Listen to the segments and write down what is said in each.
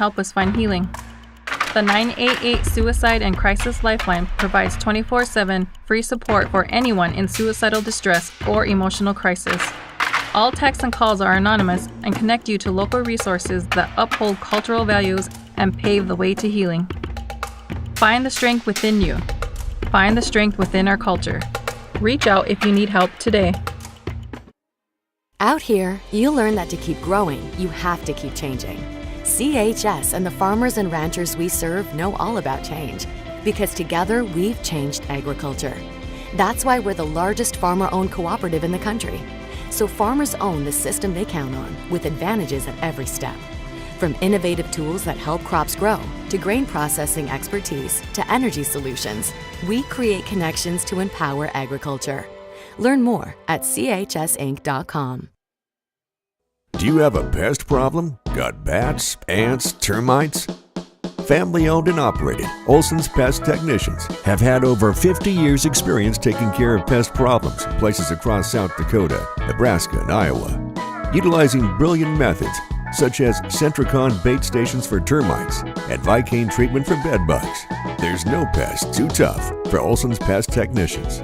help us find healing. The 988 Suicide and Crisis Lifeline provides 24/7 free support for anyone in suicidal distress or emotional crisis. All texts and calls are anonymous and connect you to local resources that uphold cultural values and pave the way to healing. Find the strength within you. Find the strength within our culture. Reach out if you need help today. Out here, you learn that to keep growing, you have to keep changing. CHS and the farmers and ranchers we serve know all about change, because together we've changed agriculture. That's why we're the largest farmer-owned cooperative in the country. So farmers own the system they count on, with advantages at every step. From innovative tools that help crops grow, to grain processing expertise, to energy solutions, we create connections to empower agriculture. Learn more at chsinc.com. Do you have a pest problem? Got bats, ants, termites? Family-owned and operated, Olson's Pest Technicians have had over 50 years' experience taking care of pest problems in places across South Dakota, Nebraska, and Iowa. Utilizing brilliant methods such as Centricon bait stations for termites and Vicane treatment for bed bugs, there's no pest too tough for Olson's Pest Technicians.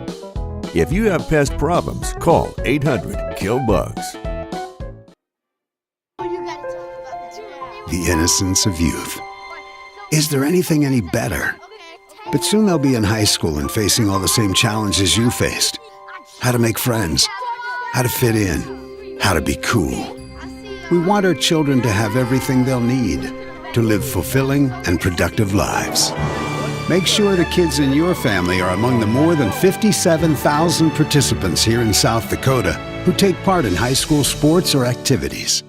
If you have pest problems, call 800-KILL-BUGS. The innocence of youth. Is there anything any better? But soon they'll be in high school and facing all the same challenges you faced. How to make friends, how to fit in, how to be cool. We want our children to have everything they'll need to live fulfilling and productive lives. Make sure the kids in your family are among the more than 57,000 participants here in South Dakota who take part in high school sports or activities.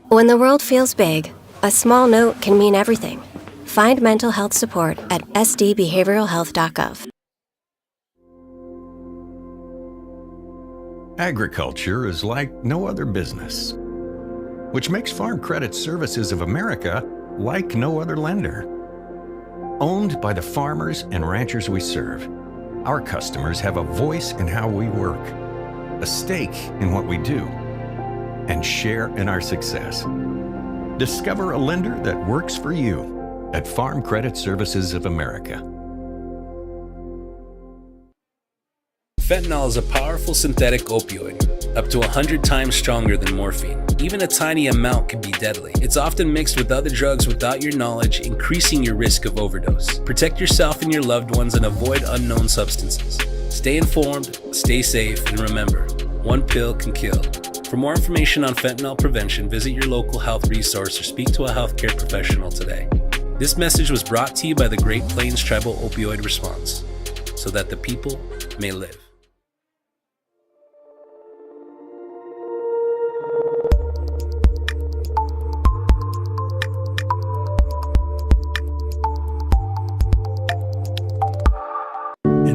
When the world feels big, a small note can mean everything. Find mental health support at sdbehavioralhealth.gov. Agriculture is like no other business, which makes Farm Credit Services of America like no other lender. Owned by the farmers and ranchers we serve, our customers have a voice in how we work, a stake in what we do, and share in our success. Discover a lender that works for you at Farm Credit Services of America. Fentanyl is a powerful synthetic opioid, up to 100 times stronger than morphine. Even a tiny amount can be deadly. It's often mixed with other drugs without your knowledge, increasing your risk of overdose. Protect yourself and your loved ones and avoid unknown substances. Stay informed, stay safe, and remember, one pill can kill. For more information on fentanyl prevention, visit your local health resource or speak to a healthcare professional today. This message was brought to you by the Great Plains Tribal Opioid Response, so that the people may live.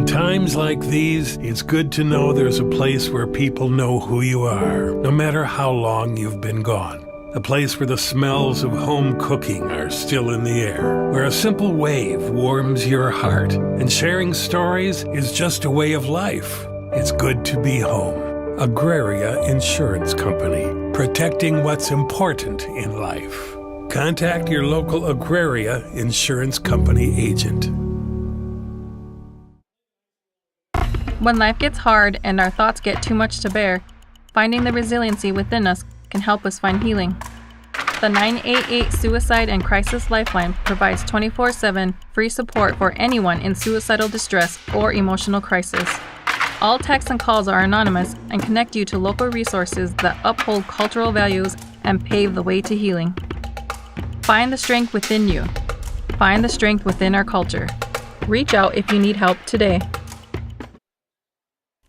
Times like these, it's good to know there's a place where people know who you are, no matter how long you've been gone. A place where the smells of home cooking are still in the air, where a simple wave warms your heart, and sharing stories is just a way of life. It's good to be home. Agraria Insurance Company, protecting what's important in life. Contact your local Agraria Insurance Company agent. When life gets hard and our thoughts get too much to bear, finding the resiliency within us can help us find healing. The 988 Suicide and Crisis Lifeline provides 24/7 free support for anyone in suicidal distress or emotional crisis. All texts and calls are anonymous and connect you to local resources that uphold cultural values and pave the way to healing. Find the strength within you. Find the strength within our culture. Reach out if you need help today.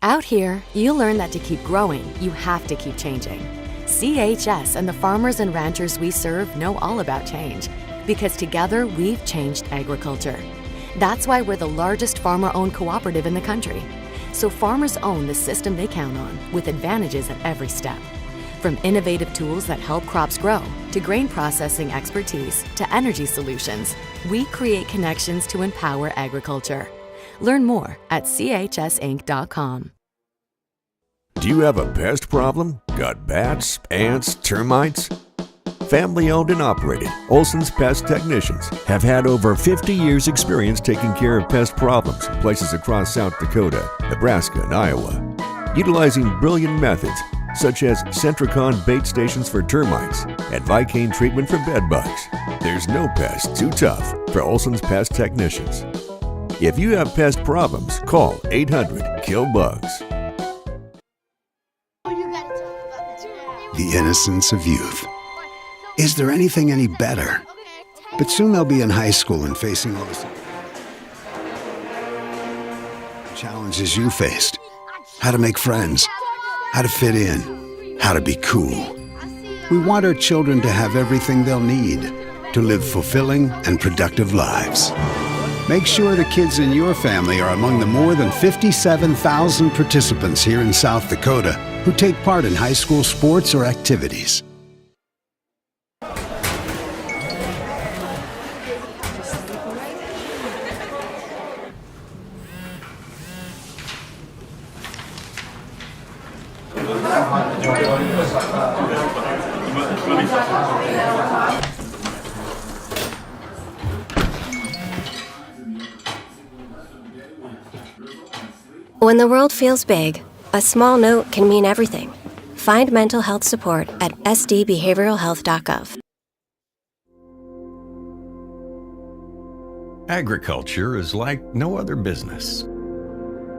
Out here, you learn that to keep growing, you have to keep changing. CHS and the farmers and ranchers we serve know all about change, because together we've changed agriculture. That's why we're the largest farmer-owned cooperative in the country. So farmers own the system they count on, with advantages at every step. From innovative tools that help crops grow, to grain processing expertise, to energy solutions, we create connections to empower agriculture. Learn more at chsinc.com. Do you have a pest problem? Got bats, ants, termites? Family owned and operated, Olson's Pest Technicians have had over 50 years experience taking care of pest problems in places across South Dakota, Nebraska, and Iowa. Utilizing brilliant methods such as Centricon bait stations for termites and Vicane treatment for bed bugs, there's no pest too tough for Olson's Pest Technicians. If you have pest problems, call 800-KILL-BUGS. The innocence of youth. Is there anything any better? But soon they'll be in high school and facing all the same challenges you faced. How to make friends, how to fit in, how to be cool. We want our children to have everything they'll need to live fulfilling and productive lives. Make sure the kids in your family are among the more than 57,000 participants here in South Dakota who take part in high school sports or activities. When the world feels big, a small note can mean everything. Find mental health support at sdbehavioralhealth.gov. Agriculture is like no other business,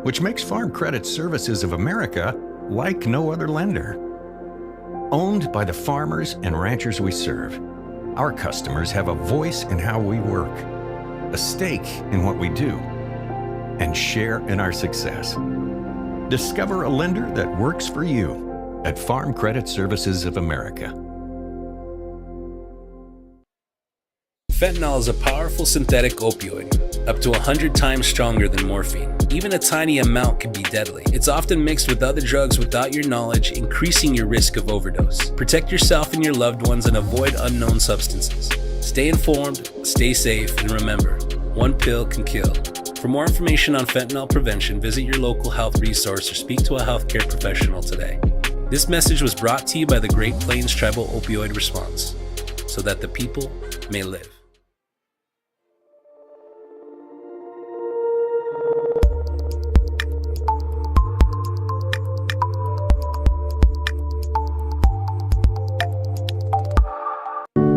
which makes Farm Credit Services of America like no other lender. Owned by the farmers and ranchers we serve, our customers have a voice in how we work, a stake in what we do, and share in our success. Discover a lender that works for you at Farm Credit Services of America. Fentanyl is a powerful synthetic opioid, up to 100 times stronger than morphine. Even a tiny amount can be deadly. It's often mixed with other drugs without your knowledge, increasing your risk of overdose. Protect yourself and your loved ones and avoid unknown substances. Stay informed, stay safe, and remember, one pill can kill. For more information on fentanyl prevention, visit your local health resource or speak to a healthcare professional today. This message was brought to you by the Great Plains Tribal Opioid Response, so that the people may live.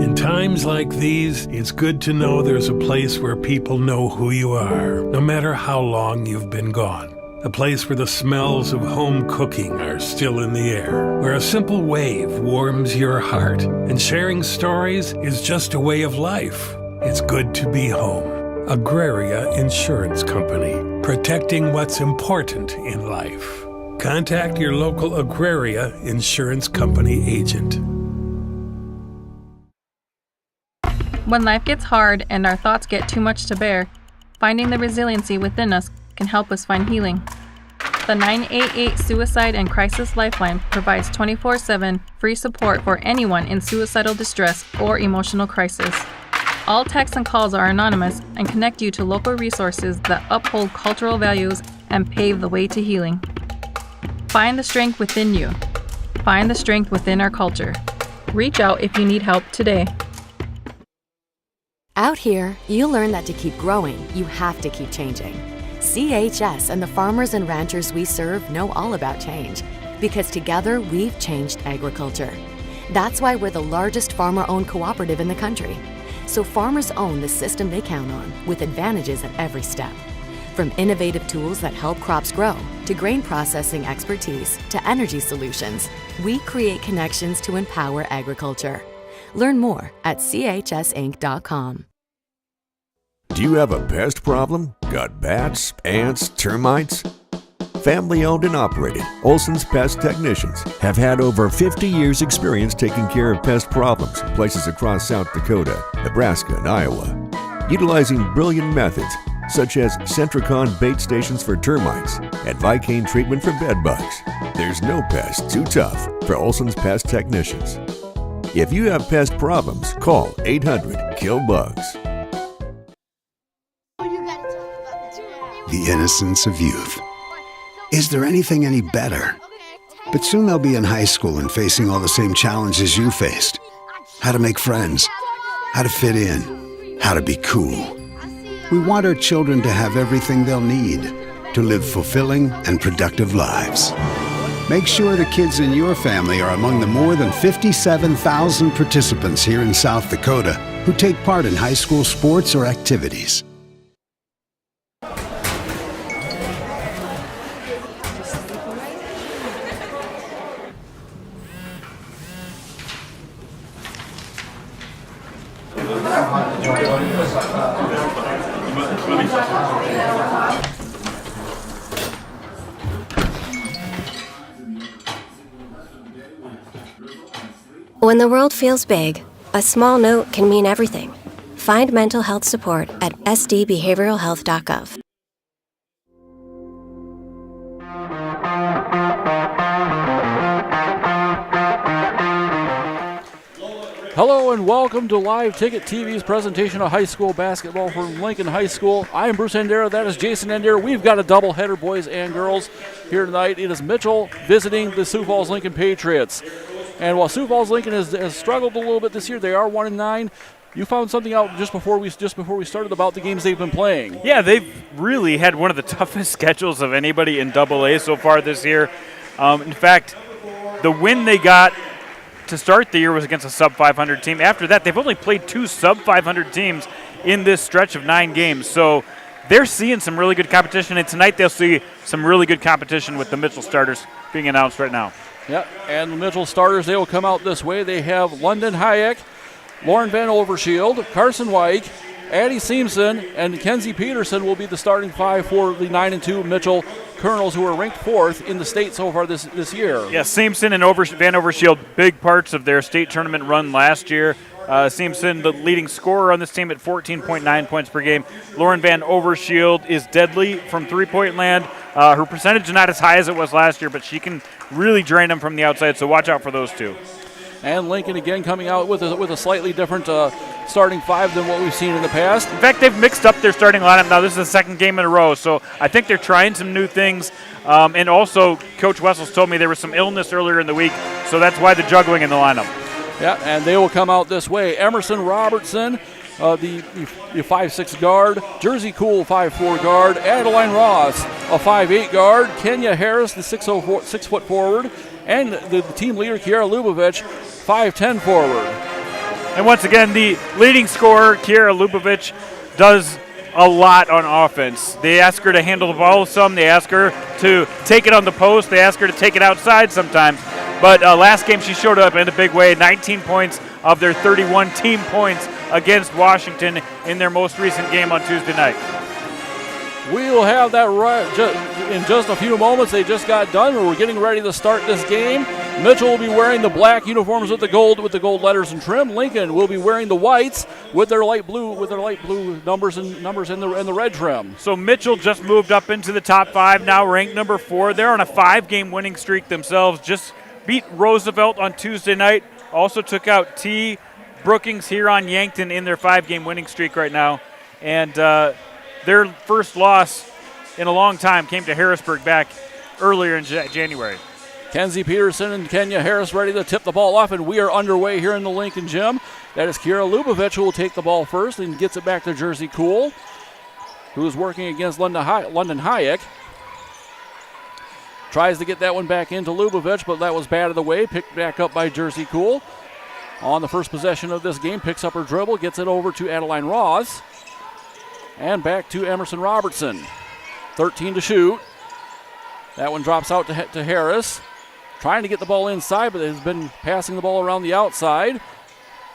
In times like these, it's good to know there's a place where people know who you are, no matter how long you've been gone. A place where the smells of home cooking are still in the air, where a simple wave warms your heart, and sharing stories is just a way of life. It's good to be home. Agraria Insurance Company, protecting what's important in life. Contact your local Agraria Insurance Company agent. When life gets hard and our thoughts get too much to bear, finding the resiliency within us can help us find healing. The 988 Suicide and Crisis Lifeline provides 24/7 free support for anyone in suicidal distress or emotional crisis. All texts and calls are anonymous and connect you to local resources that uphold cultural values and pave the way to healing. Find the strength within you. Find the strength within our culture. Reach out if you need help today. Out here, you learn that to keep growing, you have to keep changing. CHS and the farmers and ranchers we serve know all about change, because together we've changed agriculture. That's why we're the largest farmer-owned cooperative in the country. So farmers own the system they count on, with advantages at every step. From innovative tools that help crops grow, to grain processing expertise, to energy solutions, we create connections to empower agriculture. Learn more at chsinc.com. Do you have a pest problem? Got bats, ants, termites? Family owned and operated, Olson's Pest Technicians have had over 50 years experience taking care of pest problems in places across South Dakota, Nebraska, and Iowa. Utilizing brilliant methods such as Centricon bait stations for termites and Vicane treatment for bed bugs. There's no pest too tough for Olson's Pest Technicians. If you have pest problems, call 800-KILL-BUGS. The innocence of youth. Is there anything any better? But soon they'll be in high school and facing all the same challenges you faced. How to make friends, how to fit in, how to be cool. We want our children to have everything they'll need to live fulfilling and productive lives. Make sure the kids in your family are among the more than 57,000 participants here in South Dakota who take part in high school sports or activities. When the world feels big, a small note can mean everything. Find mental health support at sdbehavioralhealth.gov. Hello and welcome to Live Ticket TV's presentation of high school basketball from Lincoln High School. I am Bruce Endera, that is Jason Endera. We've got a doubleheader, boys and girls, here tonight. It is Mitchell visiting the Sioux Falls Lincoln Patriots. And while Sioux Falls Lincoln has struggled a little bit this year, they are 1-9. You found something out just before we started about the games they've been playing. Yeah, they've really had one of the toughest schedules of anybody in AA so far this year. In fact, the win they got to start the year was against a sub-500 team. After that, they've only played 2 sub-500 teams in this stretch of 9 games. So they're seeing some really good competition, and tonight they'll see some really good competition with the Mitchell starters being announced right now. Yep, and the Mitchell starters, they will come out this way. They have London Hayek, Lauren Van Overshield, Carson Weick, Addie Simpson, and Kenzie Peterson will be the starting 5 for the 9-2 Mitchell Kernels, who are ranked 4th in the state so far this year. Yeah, Simpson and Van Overshield, big parts of their state tournament run last year. Simpson, the leading scorer on this team at 14.9 points per game. Lauren Van Overshield is deadly from three-point land. Her percentage is not as high as it was last year, but she can really drain them from the outside, so watch out for those two. And Lincoln again coming out with a slightly different starting 5 than what we've seen in the past. In fact, they've mixed up their starting lineup now. This is the second game in a row, so I think they're trying some new things. And also, Coach Wessels told me there was some illness earlier in the week, so that's why the juggling in the lineup. Yeah, and they will come out this way. Emerson Robertson, the 5'6" guard. Jersey Cool, 5'4" guard. Adeline Ross, a 5'8" guard. Kenya Harris, the 6-foot forward. And the team leader, Kiara Lubovich, 5'10" forward. And once again, the leading scorer, Kiara Lubovich, does a lot on offense. They ask her to handle the ball some. They ask her to take it on the post. They ask her to take it outside sometimes. But last game she showed up in a big way, 19 points of their 31 team points against Washington in their most recent game on Tuesday night. We'll have that in just a few moments. They just got done. We're getting ready to start this game. Mitchell will be wearing the black uniforms with the gold letters and trim. Lincoln will be wearing the whites with their light blue numbers and the red trim. So Mitchell just moved up into the top 5, now ranked number 4. They're on a 5-game winning streak themselves. Just beat Roosevelt on Tuesday night. Also took out T. Brookings here on Yankton in their 5-game winning streak right now. And their first loss in a long time came to Harrisburg back earlier in January. Kenzie Peterson and Kenya Harris ready to tip the ball off, and we are underway here in the Lincoln Gym. That is Kiara Lubovich who will take the ball first and gets it back to Jersey Cool, who is working against London Hayek. Tries to get that one back into Lubovich, but that was batted away. Picked back up by Jersey Cool. On the first possession of this game, picks up her dribble, gets it over to Adeline Ross. And back to Emerson Robertson. 13 to shoot. That one drops out to Harris. Trying to get the ball inside, but has been passing the ball around the outside.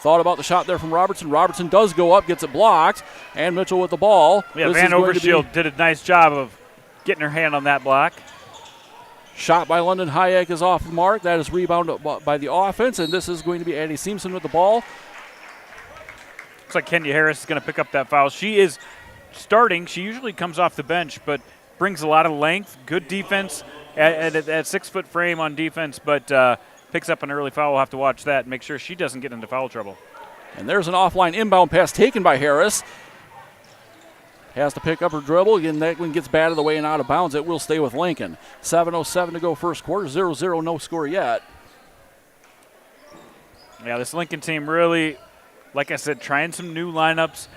Thought about the shot there from Robertson. Robertson does go up, gets it blocked, and Mitchell with the ball. Yeah, Van Overshield did a nice job of getting her hand on that block. Shot by London Hayek is off the mark. That is rebounded by the offense, and this is going to be Addie Simpson with the ball. Looks like Kenya Harris is going to pick up that foul. She is starting. She usually comes off the bench, but brings a lot of length, good defense at 6 foot frame on defense, but picks up an early foul. We'll have to watch that and make sure she doesn't get into foul trouble. And there's an offline inbound pass taken by Harris. Has to pick up her dribble. Again, that one gets batted away and out of bounds. It will stay with Lincoln. 7:07 to go first quarter. 0-0, no score yet. Yeah, this Lincoln team really, like I said, trying some new lineups.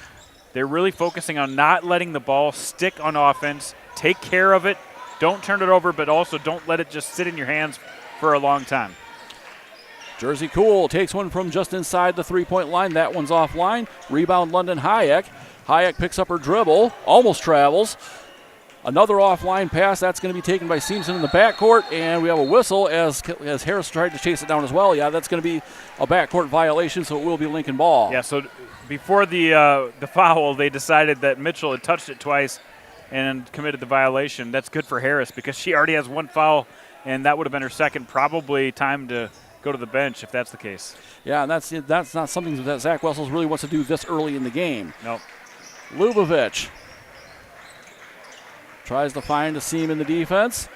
They're really focusing on not letting the ball stick on offense. Take care of it. Don't turn it over, but also don't let it just sit in your hands for a long time. Jersey Cool takes one from just inside the three-point line. That one's offline. Rebound London Hayek. Hayek picks up her dribble, almost travels. Another offline pass. That's going to be taken by Seamson in the backcourt, and we have a whistle as Harris tried to chase it down as well. Yeah, that's going to be a backcourt violation, so it will be Lincoln ball. Yeah, so before the foul, they decided that Mitchell had touched it twice and committed the violation. That's good for Harris because she already has one foul, and that would have been her second. Probably time to go to the bench if that's the case. Yeah, and that's not something that Zach Wessels really wants to do this early in the game. Nope. Lubavitch tries to find a seam in the defense.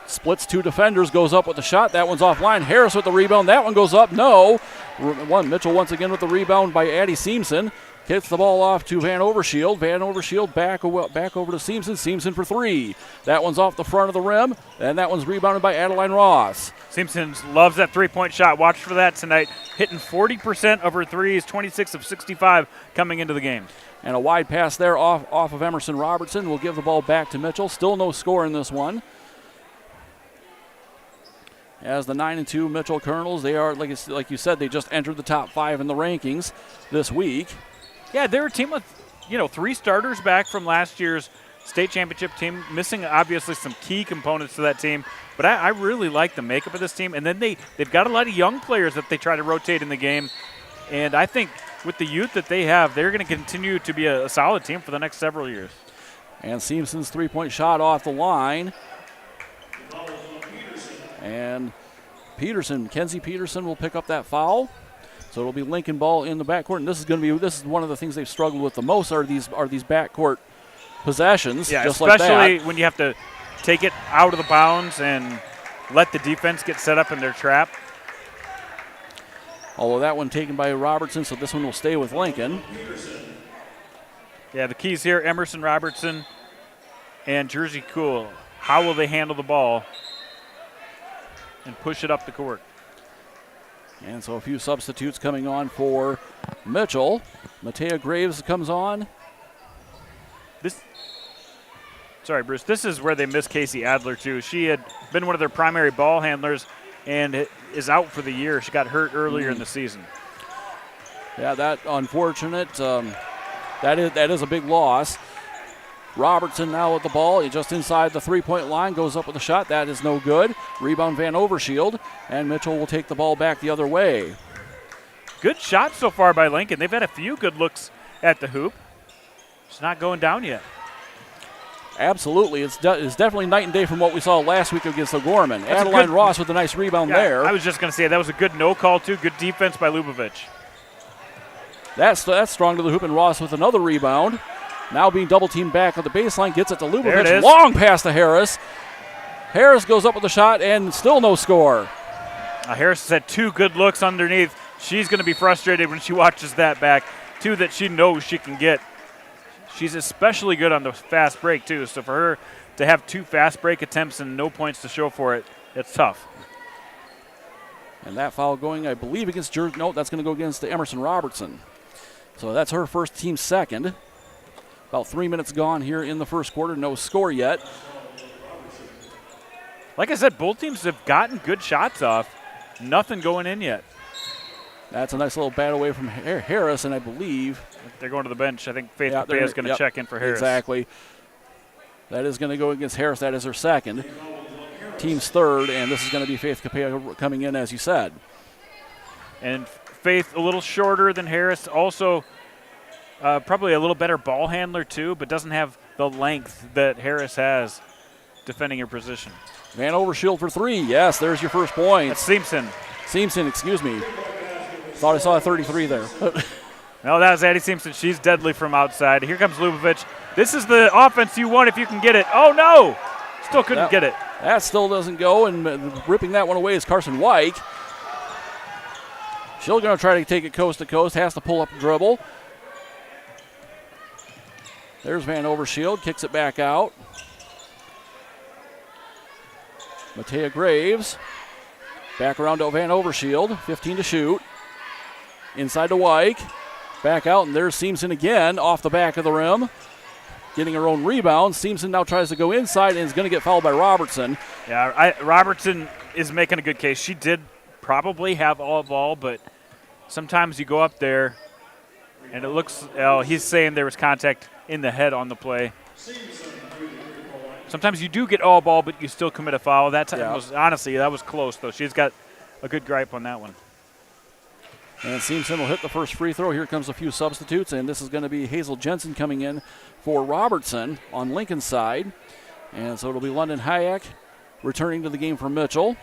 Splits two defenders, goes up with the shot. That one's offline. Harris with the rebound. That one goes up. No. Mitchell once again with the rebound by Addie Seamson. Hits the ball off to Van Overshield. Van Overshield back over to Seamson. Seamson for three. That one's off the front of the rim, and that one's rebounded by Adeline Ross. Seamson loves that three-point shot. Watch for that tonight. Hitting 40% of her threes, 26 of 65 coming into the game. And a wide pass there off of Emerson Robertson. Will give the ball back to Mitchell. Still no score in this one. As the 9-2 Mitchell Kernels, they are, like you said, they just entered the top 5 in the rankings this week. Yeah, they're a team with, 3 starters back from last year's state championship team, missing obviously some key components to that team. But I really like the makeup of this team. And then they've got a lot of young players that they try to rotate in the game. And I think with the youth that they have, they're going to continue to be a solid team for the next several years. And Seamson's three-point shot off the line. And Kenzie Peterson will pick up that foul. So it'll be Lincoln ball in the backcourt, and this is one of the things they've struggled with the most are these backcourt possessions. Yeah, just especially like that. When you have to take it out of the bounds and let the defense get set up in their trap. Although that one taken by Robertson, so this one will stay with Lincoln. Yeah, the keys here: Emerson Robertson and Jersey Cool. How will they handle the ball and push it up the court? And so a few substitutes coming on for Mitchell. Matea Graves comes on. Sorry, Bruce. This is where they miss Casey Adler, too. She had been one of their primary ball handlers and is out for the year. She got hurt earlier in the season. Yeah, that unfortunate. That is a big loss. Robertson now with the ball. He just inside the three-point line, goes up with a shot. That is no good. Rebound Van Overshield, and Mitchell will take the ball back the other way. Good shot so far by Lincoln. They've had a few good looks at the hoop. It's not going down yet. Absolutely. It's definitely night and day from what we saw last week against O'Gorman. Adeline Ross with a nice rebound there. I was just going to say that was a good no call, too. Good defense by Lubavitch. That's strong to the hoop, and Ross with another rebound. Now being double-teamed back on the baseline, gets it to Lubavitch. Long pass to Harris. Harris goes up with the shot, and still no score. Harris has had 2 good looks underneath. She's going to be frustrated when she watches that back. 2 that she knows she can get. She's especially good on the fast break, too. So for her to have 2 fast break attempts and no points to show for it, it's tough. And that foul going, I believe, against Jersey. No, that's going to go against Emerson Robertson. So that's her first, team second. About 3 minutes gone here in the first quarter. No score yet. Like I said, both teams have gotten good shots off. Nothing going in yet. That's a nice little bat away from Harris, and I believe they're going to the bench. I think Faith Capea is going to check in for Harris. Exactly. That is going to go against Harris. That is her second. Team's third, and this is going to be Faith Capea coming in, as you said. And Faith a little shorter than Harris. Also, probably a little better ball handler, too, but doesn't have the length that Harris has defending her position. Van Overshield for 3. Yes, there's your first point. That's Seamson. Seamson, excuse me. Thought I saw a 33 there. No, that was Addie Simpson. She's deadly from outside. Here comes Lubavitch. This is the offense you want if you can get it. Oh, no. Still couldn't get it. That still doesn't go, and ripping that one away is Carson White. She'll going to try to take it coast to coast, has to pull up the dribble. There's Van Overshield, kicks it back out. Matea Graves, back around to Van Overshield, 15 to shoot. Inside to Wyke, back out, and there's Seamson again off the back of the rim. Getting her own rebound. Seamson now tries to go inside and is going to get fouled by Robertson. Yeah, Robertson is making a good case. She did probably have all ball, but sometimes you go up there and it looks, he's saying there was contact in the head on the play. Sometimes you do get all ball, but you still commit a foul. That time was, honestly, that was close, though. She's got a good gripe on that one. And Seamson will hit the first free throw. Here comes a few substitutes, and this is going to be Hazel Jensen coming in for Robertson on Lincoln's side. And so it'll be London Hayek returning to the game for Mitchell.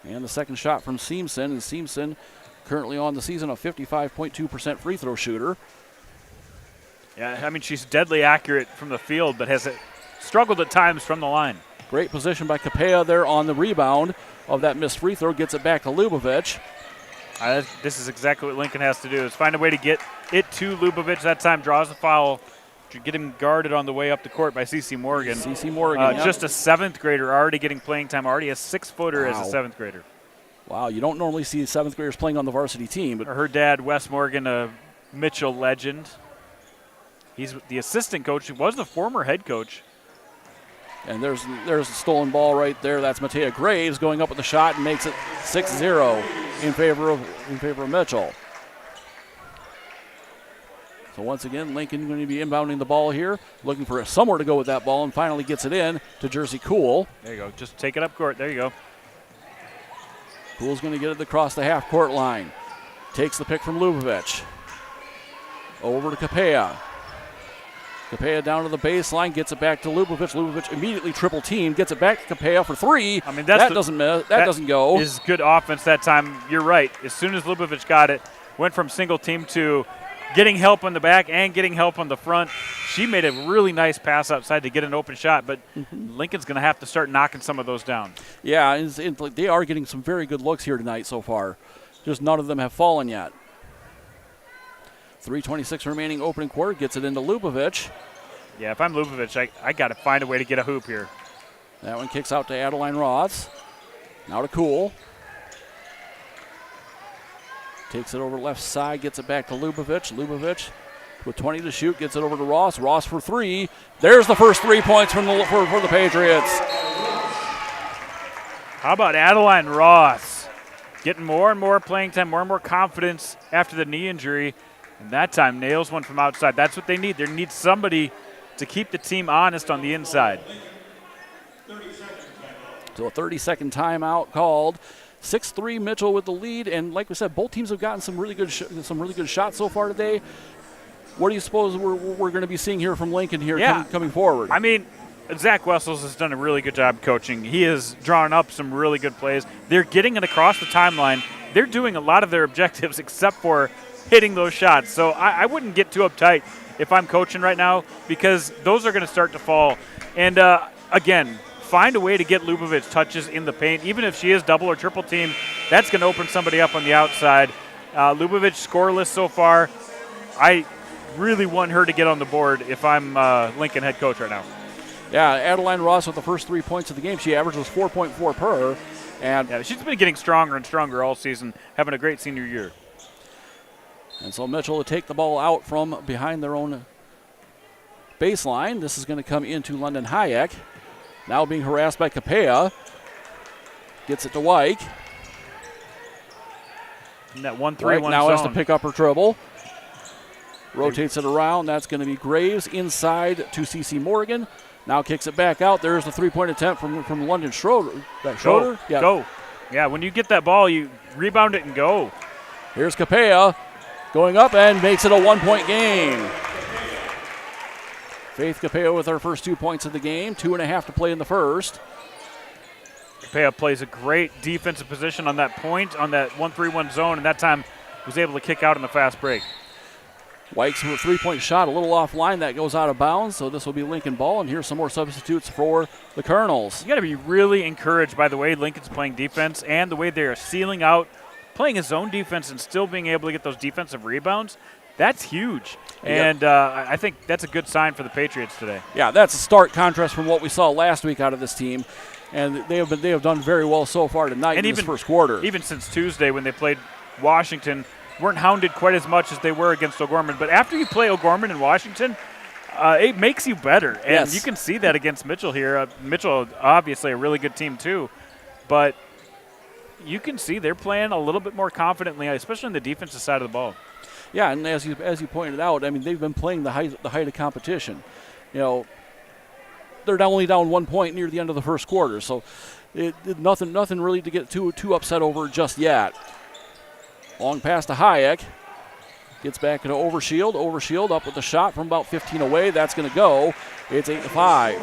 And the second shot from Seamson, and Seamson currently on the season a 55.2% free throw shooter. Yeah, I mean, she's deadly accurate from the field, but has struggled at times from the line. Great position by Capella there on the rebound of that missed free throw. Gets it back to Lubavitch. This is exactly what Lincoln has to do, is find a way to get it to Lubavitch. That time draws the foul to get him guarded on the way up the court by C.C. Morgan. C.C. Morgan, Just a seventh grader already getting playing time, already a 6-footer as a seventh grader. Wow, you don't normally see seventh graders playing on the varsity team. But her dad, Wes Morgan, a Mitchell legend. He's the assistant coach. He was the former head coach. And there's a stolen ball right there. That's Matea Graves going up with the shot and makes it 6-0 in favor of Mitchell. So once again, Lincoln going to be inbounding the ball here, looking for somewhere to go with that ball, and finally gets it in to Jersey Cool. There you go. Just take it up court. There you go. Cool's going to get it across the half-court line. Takes the pick from Lubavitch. Over to Capella. Capella down to the baseline, gets it back to Lubavitch. Lubavitch immediately triple team, gets it back to Capella for three. I mean, that doesn't go. Is good offense that time. You're right. As soon as Lubavitch got it, went from single team to getting help on the back and getting help on the front. She made a really nice pass outside to get an open shot, but Lincoln's going to have to start knocking some of those down. Yeah, they are getting some very good looks here tonight so far. Just none of them have fallen yet. 3:26 remaining opening quarter, gets it into Lubavitch. Yeah, if I'm Lubavitch, I got to find a way to get a hoop here. That one kicks out to Adeline Ross. Now to Cool. Takes it over left side, gets it back to Lubavitch. Lubavitch with 20 to shoot, gets it over to Ross. Ross for three. There's the first 3 points for the Patriots. How about Adeline Ross? Getting more and more playing time, more and more confidence after the knee injury. And that time nails one from outside. That's what they need. They need somebody to keep the team honest on the inside. So a 30-second timeout called. 6-3 Mitchell with the lead, and like we said, both teams have gotten some really good shots so far today. What do you suppose we're going to be seeing here from Lincoln here coming forward? I mean, Zach Wessels has done a really good job coaching. He has drawn up some really good plays. They're getting it across the timeline. They're doing a lot of their objectives except for hitting those shots. So I wouldn't get too uptight if I'm coaching right now, because those are going to start to fall. And again, find a way to get Lubavitch touches in the paint. Even if she is double or triple team, that's going to open somebody up on the outside. Lubavitch scoreless so far. I really want her to get on the board if I'm Lincoln head coach right now. Yeah, Adeline Ross with the first 3 points of the game. She averages 4.4 per. And she's been getting stronger and stronger all season, having a great senior year. And so Mitchell will take the ball out from behind their own baseline. This is going to come into London Hayek. Now being harassed by Capella. Gets it to Wyke. And that 1-3-1 now zone. Has to pick up her dribble. Rotates it around. That's going to be Graves inside to C.C. Morgan. Now kicks it back out. There's the three-point attempt from London Schroeder. Go. Yeah. Go. Yeah, when you get that ball, you rebound it and go. Here's Capella going up and makes it a 1-point game. Faith Capella with her first 2 points of the game. 2.5 to play in the first. Capella plays a great defensive position on that point, on that 1-3-1 zone, and that time was able to kick out in the fast break. White's with a three-point shot, a little offline. That goes out of bounds, so this will be Lincoln ball. And here's some more substitutes for the Kernels. You got to be really encouraged by the way Lincoln's playing defense and the way they're sealing out, playing his own defense and still being able to get those defensive rebounds. That's huge. And I think that's a good sign for the Patriots today. Yeah, that's a stark contrast from what we saw last week out of this team. And they have done very well so far tonight in this first quarter. Even since Tuesday when they played Washington, weren't hounded quite as much as they were against O'Gorman. But after you play O'Gorman in Washington, it makes you better. And you can see that against Mitchell here. Mitchell, obviously, a really good team too. But you can see they're playing a little bit more confidently, especially on the defensive side of the ball. Yeah, and as you pointed out, I mean, they've been playing the height of competition. You know, they're only down 1 point near the end of the first quarter. So nothing really to get too upset over just yet. Long pass to Hayek. Gets back into Overshield. Overshield up with the shot from about 15 away. That's going to go. It's 8-5.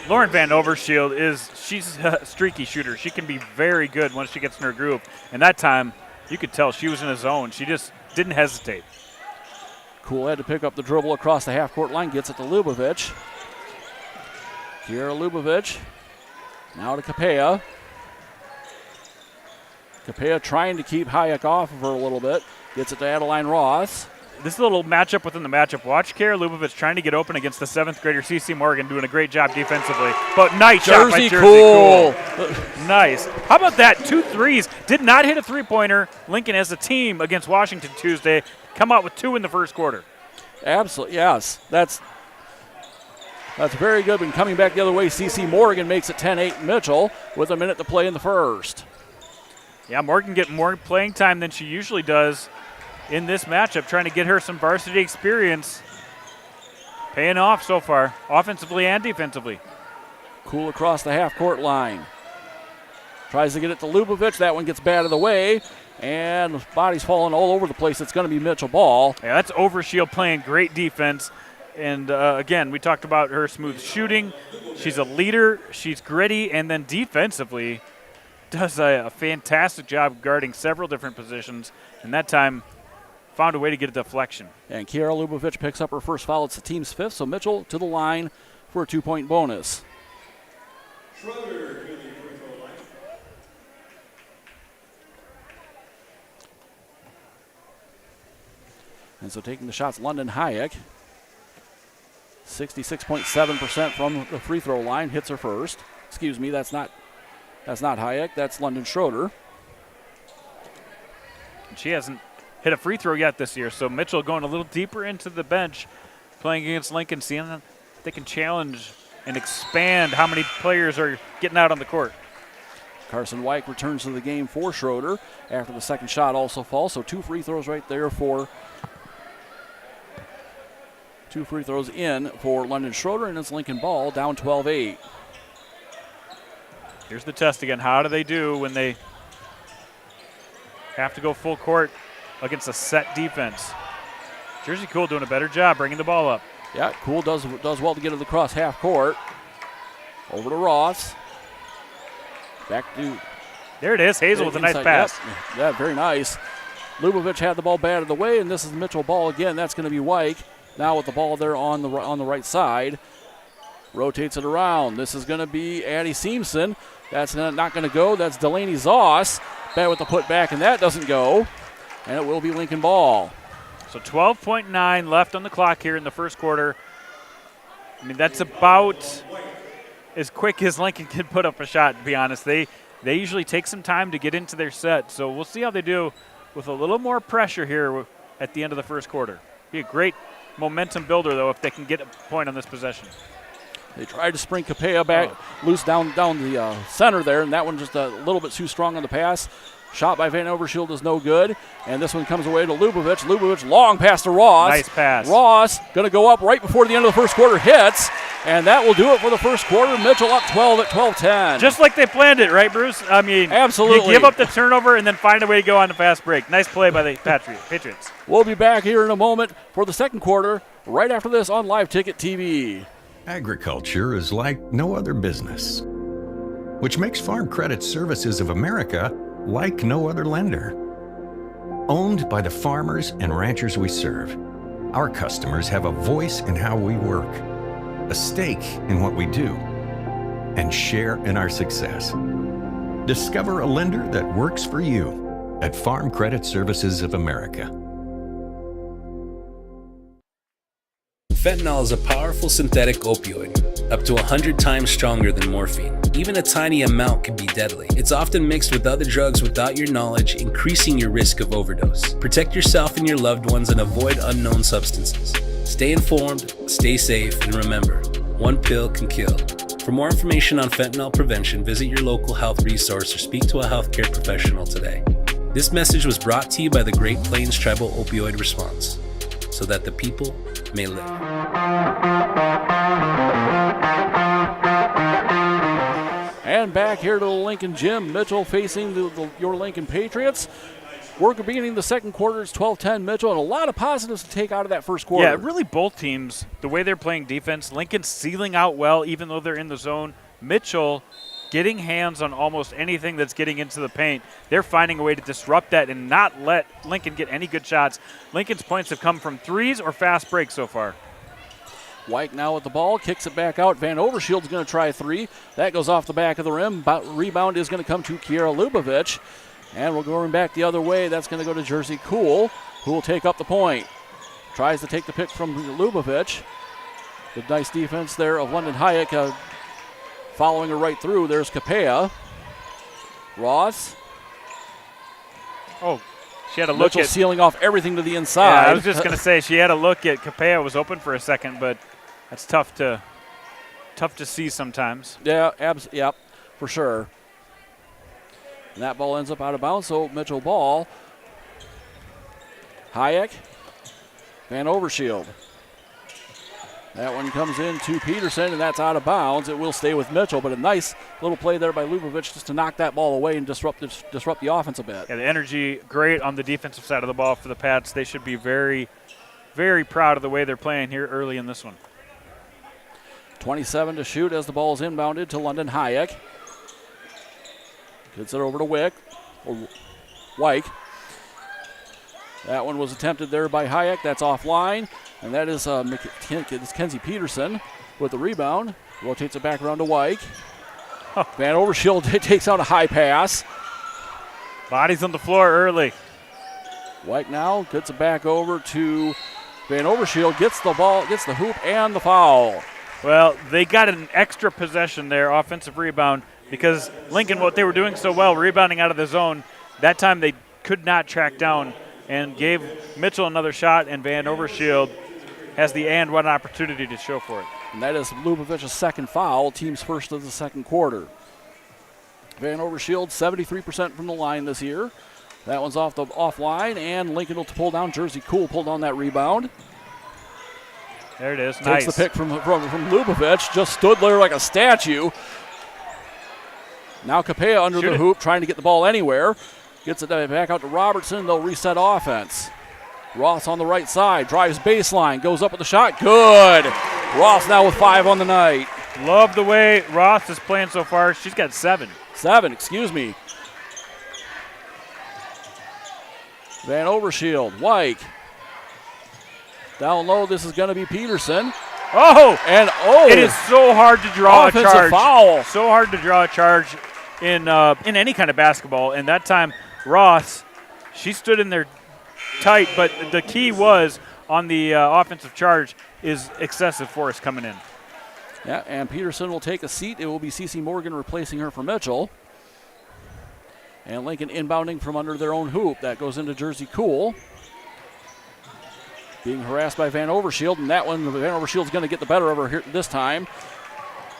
Lauren Van Overshield she's a streaky shooter. She can be very good once she gets in her groove. And that time, you could tell she was in a zone. She just didn't hesitate. Cool had to pick up the dribble across the half-court line. Gets it to Lubavitch. Kiera Lubavitch. Now to Capella. Capella trying to keep Hayek off of her a little bit. Gets it to Adeline Ross. This is a little matchup within the matchup. Watch Kiera Lubavitch trying to get open against the 7th grader C.C. Morgan, doing a great job defensively. But nice shot by Jersey Cool. Nice. How about that? 2 threes. Did not hit a three-pointer. Lincoln as a team against Washington Tuesday. Come out with 2 in the first quarter. Absolutely, yes. That's very good. And coming back the other way, C.C. Morgan makes it 10-8 Mitchell with a minute to play in the first. Yeah, Morgan getting more playing time than she usually does in this matchup, trying to get her some varsity experience. Paying off so far, offensively and defensively. Cool across the half-court line. Tries to get it to Lubavitch. That one gets batted away, and body's falling all over the place. It's going to be Mitchell ball. Yeah, that's Overshield playing great defense. And, again, we talked about her smooth shooting. She's a leader. She's gritty. And then defensively does a fantastic job guarding several different positions. And that time found a way to get a deflection. And Kiera Lubavitch picks up her first foul. It's the team's 5th. So Mitchell to the line for a 2-point bonus. And so taking the shots, London Hayek. 66.7% from the free throw line. Hits her first. Excuse me, that's not Hayek. That's London Schroeder. She hasn't hit a free throw yet this year, so Mitchell going a little deeper into the bench, playing against Lincoln, seeing if they can challenge and expand how many players are getting out on the court. Carson White returns to the game for Schroeder after the second shot also falls, so 2 free throws right there for 2 free throws in for London Schroeder, and it's Lincoln ball down 12-8. Here's the test again. How do they do when they have to go full court against a set defense? Jersey Cool doing a better job bringing the ball up. Yeah, Cool does well to get it across half court. Over to Ross. Back to... There it is. Hazel with a nice pass. Yep. Yeah, very nice. Lubavitch had the ball batted away, and this is Mitchell ball again. That's going to be White. Now with the ball there on the right side. Rotates it around. This is going to be Addie Seamson. That's not going to go. That's Delaney Zoss. Bad with the putback, and that doesn't go. And it will be Lincoln ball. So 12.9 left on the clock here in the first quarter. I mean, that's about as quick as Lincoln can put up a shot, to be honest. They usually take some time to get into their set. So we'll see how they do with a little more pressure here at the end of the first quarter. Be a great momentum builder, though, if they can get a point on this possession. They tried to spring Capella back loose down the center there, and that one just a little bit too strong on the pass. Shot by Van Overshield is no good, and this one comes away to Lubavitch. Lubavitch long pass to Ross. Nice pass. Ross going to go up right before the end of the first quarter, hits, and that will do it for the first quarter. Mitchell up 12 at 12-10. Just like they planned it, right, Bruce? I mean, absolutely. You give up the turnover and then find a way to go on the fast break. Nice play by the Patriots. We'll be back here in a moment for the second quarter, right after this on Live Ticket TV. Agriculture is like no other business, which makes Farm Credit Services of America like no other lender. Owned by the farmers and ranchers we serve, our customers have a voice in how we work, a stake in what we do, and share in our success. Discover a lender that works for you at Farm Credit Services of America. Fentanyl is a powerful synthetic opioid, up to 100 times stronger than morphine. Even a tiny amount can be deadly. It's often mixed with other drugs without your knowledge, increasing your risk of overdose. Protect yourself and your loved ones and avoid unknown substances. Stay informed, stay safe, and remember, one pill can kill. For more information on fentanyl prevention, visit your local health resource or speak to a healthcare professional today. This message was brought to you by the Great Plains Tribal Opioid Response, so that the people may live. And back here to the Lincoln Gym, Mitchell facing your Lincoln Patriots. We're beginning the second quarter. It's 12-10 Mitchell, and a lot of positives to take out of that first quarter. Yeah, really both teams, the way they're playing defense, Lincoln's sealing out well even though they're in the zone. Mitchell getting hands on almost anything that's getting into the paint. They're finding a way to disrupt that and not let Lincoln get any good shots. Lincoln's points have come from threes or fast breaks so far. White now with the ball, kicks it back out. Van Overshield's going to try three. That goes off the back of the rim. Rebound is going to come to Kiera Lubavitch. And we're going back the other way. That's going to go to Jersey Cool, who will take up the point. Tries to take the pick from Lubavitch. The nice defense there of London Hayek following her right through. There's Capea. Ross. Oh, she had a look Mitchell at sealing off everything to the inside. Yeah, I was just going to say she had a look at Capea. Was open for a second, but that's tough to see sometimes. Yeah, yep, for sure. And that ball ends up out of bounds, so Mitchell ball. Hayek, Van Overshield. That one comes in to Peterson, and that's out of bounds. It will stay with Mitchell, but a nice little play there by Lubavitch just to knock that ball away and disrupt the offense a bit. Yeah, the energy great on the defensive side of the ball for the Pats. They should be very, very proud of the way they're playing here early in this one. 27 to shoot as the ball is inbounded to London Hayek. Gets it over to Wyke. That one was attempted there by Hayek. That's offline. And that is Kenzie Peterson with the rebound. Rotates it back around to Wyke. Van Overshield takes out a high pass. Bodies on the floor early. Wyke now gets it back over to Van Overshield. Gets the ball, gets the hoop and the foul. Well, they got an extra possession there, offensive rebound, because Lincoln, what they were doing so well, rebounding out of the zone, that time they could not track down and gave Mitchell another shot, and Van Overshield has the and one opportunity to show for it. And that is Lubovich's second foul, team's first of the second quarter. Van Overshield, 73% from the line this year. That one's offline, and Lincoln will pull down. Jersey Cool pulled on that rebound. There it is. Takes Nice. the pick from Lubavitch, just stood there like a statue. Now Capea under the hoop, trying to get the ball anywhere. Gets it back out to Robertson. They'll reset offense. Ross on the right side, drives baseline, goes up with the shot. Good. Ross now with 5 on the night. Love the way Ross is playing so far. She's got 7. 7, excuse me. Van Overshield, Wyke. Down low, this is going to be Peterson. Oh! And it is so hard to draw a charge. Foul. So hard to draw a charge in any kind of basketball. And that time, Ross, she stood in there tight, but the key was on the offensive charge is excessive force coming in. Yeah, and Peterson will take a seat. It will be Cece Morgan replacing her for Mitchell. And Lincoln inbounding from under their own hoop. That goes into Jersey Cool. Being harassed by Van Overshield, and that one, Van Overshield's going to get the better of her here this time.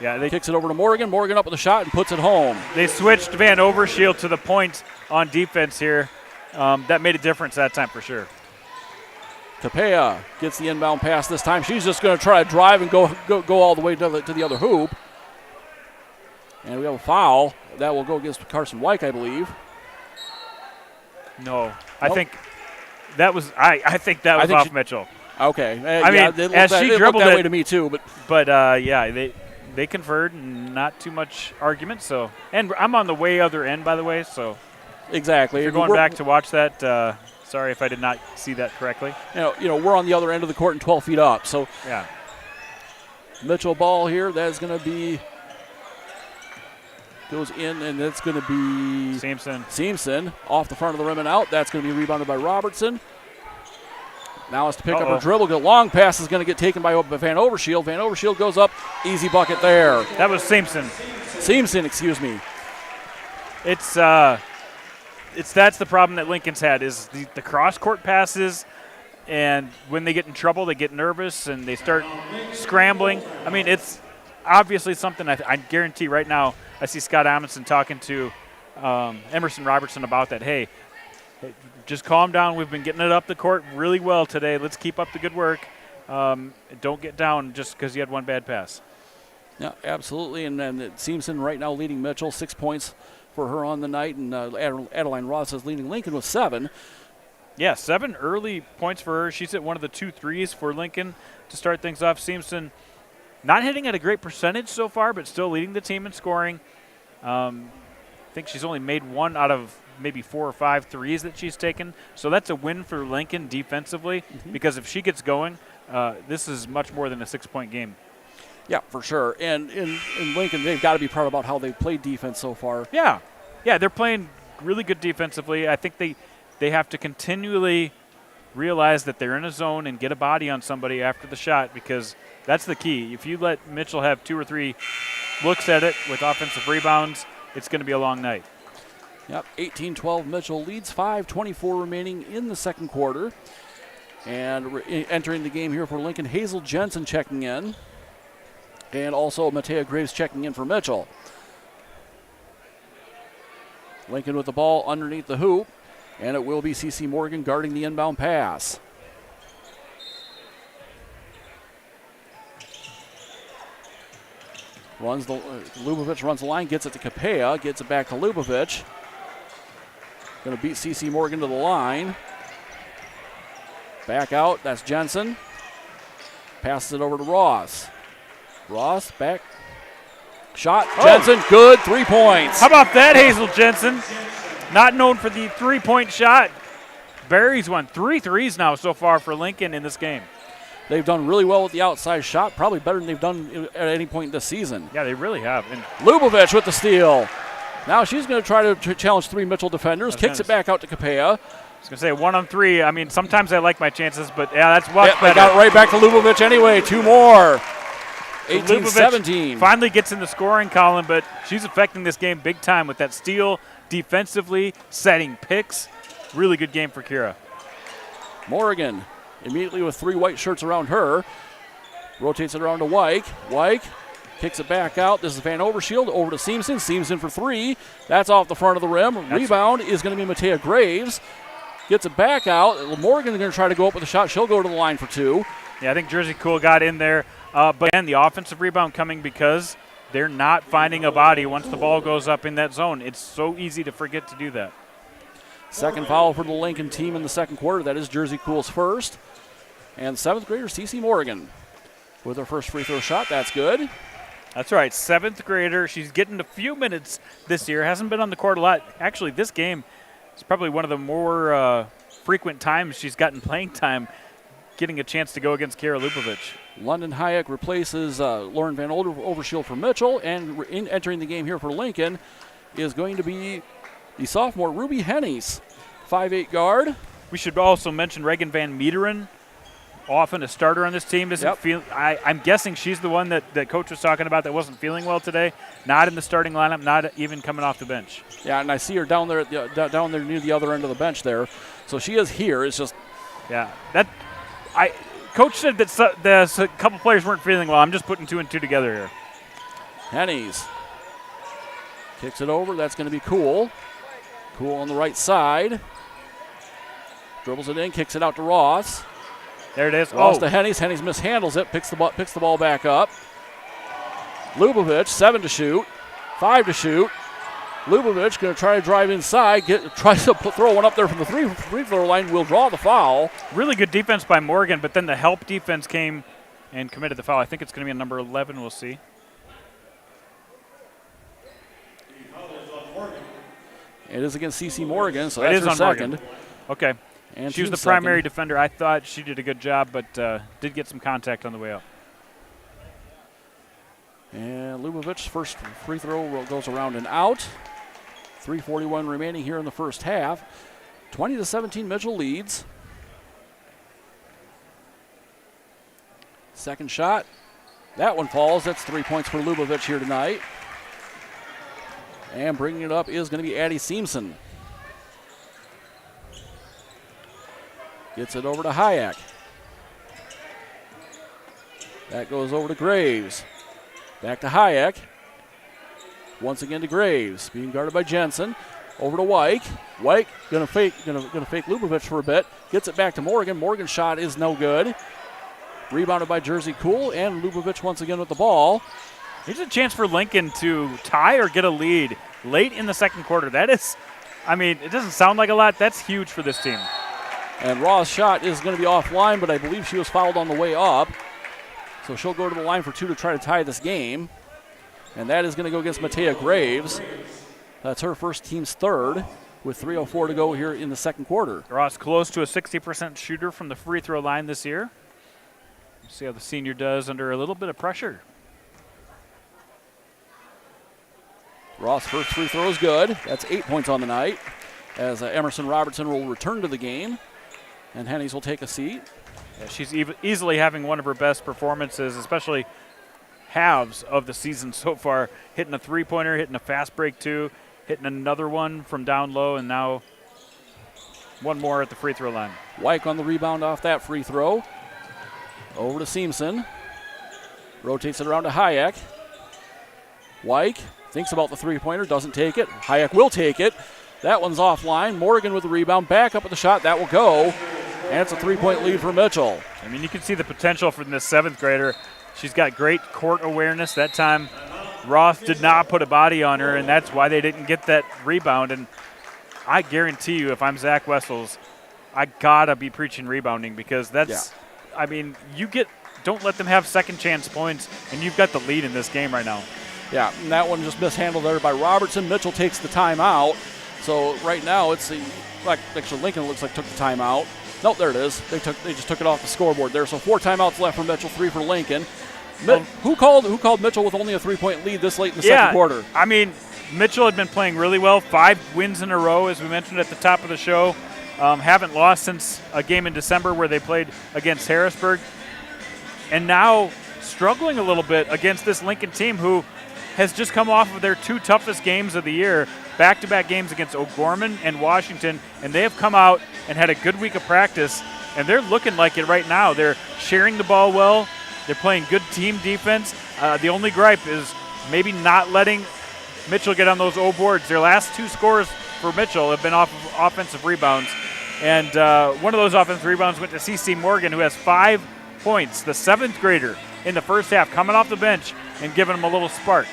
Yeah, they kicks it over to Morgan. Morgan up with a shot and puts it home. They switched Van Overshield to the point on defense here. That made a difference that time for sure. Capea gets the inbound pass this time. She's just going to try to drive and go all the way to the other hoop. And we have a foul. That will go against Carson Wyke, I believe. No, I think that was off Mitchell. Okay. I mean, as she dribbled that it way to me too, but yeah, they conferred, not too much argument. So, and I'm on the way other end, by the way. So, exactly. If you're going back to watch that, sorry if I did not see that correctly. You know, we're on the other end of the court and 12 feet up. So, yeah. Mitchell ball here. That is going to be goes in, and that's going to be Seamson off the front of the rim and out. That's going to be rebounded by Robertson. Now it's to pick up her dribble. The long pass is going to get taken by Van Overshield. Van Overshield goes up. Easy bucket there. That was Seamson. Seamson, excuse me. It's that's the problem that Lincoln's had is the cross-court passes, and when they get in trouble, they get nervous and they start scrambling. I mean, it's obviously something I guarantee right now I see Scott Amundsen talking to Emerson Robertson about that. Hey, just calm down. We've been getting it up the court really well today. Let's keep up the good work. Don't get down just because you had one bad pass. Yeah, absolutely. And then Seamson right now leading Mitchell, 6 points for her on the night. And Adeline Ross is leading Lincoln with 7. Yeah, 7 early points for her. She's at one of the 2 threes for Lincoln to start things off. Seamson not hitting at a great percentage so far, but still leading the team in scoring. I think she's only made 1 out of maybe 4 or 5 threes that she's taken. So that's a win for Lincoln defensively because if she gets going, this is much more than a 6-point game. Yeah, for sure. And in Lincoln, they've got to be proud about how they've played defense so far. Yeah, they're playing really good defensively. I think they have to continually realize that they're in a zone and get a body on somebody after the shot because that's the key. If you let Mitchell have 2 or 3 looks at it with offensive rebounds, it's going to be a long night. Yep, 18-12 Mitchell leads, 5:24 remaining in the second quarter. And entering the game here for Lincoln, Hazel Jensen checking in. And also Matea Graves checking in for Mitchell. Lincoln with the ball underneath the hoop. And it will be C.C. Morgan guarding the inbound pass. Lubovich runs the line, gets it to Capella, gets it back to Lubovich. Going to beat C.C. Morgan to the line. Back out, that's Jensen. Passes it over to Ross. Ross back. Shot, Jensen, good, 3 points. How about that, Hazel Jensen? Not known for the 3-point shot. Barry's won 3 threes now so far for Lincoln in this game. They've done really well with the outside shot, probably better than they've done at any point this season. Yeah, they really have. And Lubovich with the steal. Now she's going to try to challenge 3 Mitchell defenders, kicks it back out to Capella. I was going to say 1 on 3. I mean, sometimes I like my chances, but yeah, that's much better. They got it right back to Lubovich anyway. 2 more. 18-17. Finally gets in the scoring column, but she's affecting this game big time with that steal defensively, setting picks. Really good game for Kira. Morgan immediately with 3 white shirts around her. Rotates it around to Wyke. Wyke kicks it back out. This is Van Overshield over to Seamson. Seamson for 3. That's off the front of the rim. Rebound is going to be Matea Graves. Gets it back out. Morgan's going to try to go up with a shot. She'll go to the line for 2. Yeah, I think Jersey Cool got in there. But again, the offensive rebound coming because they're not finding a body once the ball goes up in that zone. It's so easy to forget to do that. Second foul for the Lincoln team in the second quarter. That is Jersey Cool's first. And 7th grader C.C. Morgan with her first free throw shot. That's good. That's right, 7th grader. She's getting a few minutes this year. Hasn't been on the court a lot. Actually, this game is probably one of the more frequent times she's gotten playing time, getting a chance to go against Kara Lubovich. London Hayek replaces Lauren Van Overshield for Mitchell, and entering the game here for Lincoln is going to be the sophomore Ruby Hennies, 5'8" guard. We should also mention Reagan Van Meeteren, often a starter on this team. I'm guessing she's the one that Coach was talking about that wasn't feeling well today. Not in the starting lineup, not even coming off the bench. Yeah, and I see her down there near the other end of the bench there. So she is here. It's just Coach said that a couple players weren't feeling well. I'm just putting 2 and 2 together here. Hennies kicks it over. That's going to be Cool. Cool on the right side. Dribbles it in, kicks it out to Ross. There it is. Ross to Hennies. Hennies mishandles it, picks the ball back up. Lubovich, 7 to shoot, 5 to shoot. Lubovich going to try to drive inside, tries to throw one up there from the free throw line, will draw the foul. Really good defense by Morgan, but then the help defense came and committed the foul. I think it's going to be a number 11, we'll see. It is against CC Morgan, so it that's is her on second. Morgan. Okay. And she was the team's primary second. defender. I thought she did a good job, but did get some contact on the way up. And Lubavitch's first free throw goes around and out. 3:41 remaining here in the first half. 20-17, Mitchell leads. Second shot. That one falls. That's 3 points for Lubavitch here tonight. And bringing it up is going to be Addie Seamson. Gets it over to Hayek. That goes over to Graves. Back to Hayek. Once again to Graves, being guarded by Jensen. Over to Wyke. Wyke gonna fake Lubavitch for a bit. Gets it back to Morgan. Morgan's shot is no good. Rebounded by Jersey Cool, and Lubavitch once again with the ball. Here's a chance for Lincoln to tie or get a lead late in the second quarter. That is, it doesn't sound like a lot. That's huge for this team. And Raw's shot is going to be offline, but I believe she was fouled on the way up. So she'll go to the line for two to try to tie this game. And that is going to go against Matea Graves. That's her first, team's third, with 3:04 to go here in the second quarter. Ross close to a 60% shooter from the free throw line this year. See how the senior does under a little bit of pressure. Ross' first free throw is good. That's 8 points on the night, as Emerson Robertson will return to the game, and Hennies will take a seat. Yeah, she's easily having one of her best performances, especially halves of the season so far. Hitting a three-pointer, hitting a fast break two, hitting another one from down low, and now one more at the free throw line. Wyke on the rebound off that free throw. Over to Seamson. Rotates it around to Hayek. Wyke thinks about the three-pointer, doesn't take it. Hayek will take it. That one's offline. Morgan with the rebound, back up with the shot. That will go. And it's a three-point lead for Mitchell. You can see the potential from this seventh grader. She's got great court awareness. That time, Roth did not put a body on her, and that's why they didn't get that rebound. And I guarantee you, if I'm Zach Wessels, I got to be preaching rebounding, because that's don't let them have second chance points, and you've got the lead in this game right now. Yeah, and that one just mishandled there by Robertson. Mitchell takes the timeout. So right now it's actually Lincoln looks like took the timeout. Nope, there it is. They just took it off the scoreboard there. So 4 timeouts left for Mitchell, 3 for Lincoln. Who called Mitchell with only a 3-point lead this late in the second quarter? Mitchell had been playing really well. 5 wins in a row, as we mentioned at the top of the show. Haven't lost since a game in December where they played against Harrisburg. And now struggling a little bit against this Lincoln team who has just come off of their 2 toughest games of the year, back-to-back games against O'Gorman and Washington, and they have come out and had a good week of practice, and they're looking like it right now. They're sharing the ball well. They're playing good team defense. The only gripe is maybe not letting Mitchell get on those O boards. Their last 2 scores for Mitchell have been off of offensive rebounds, and one of those offensive rebounds went to CC Morgan, who has 5 points, the 7th grader in the first half, coming off the bench and giving them a little spark.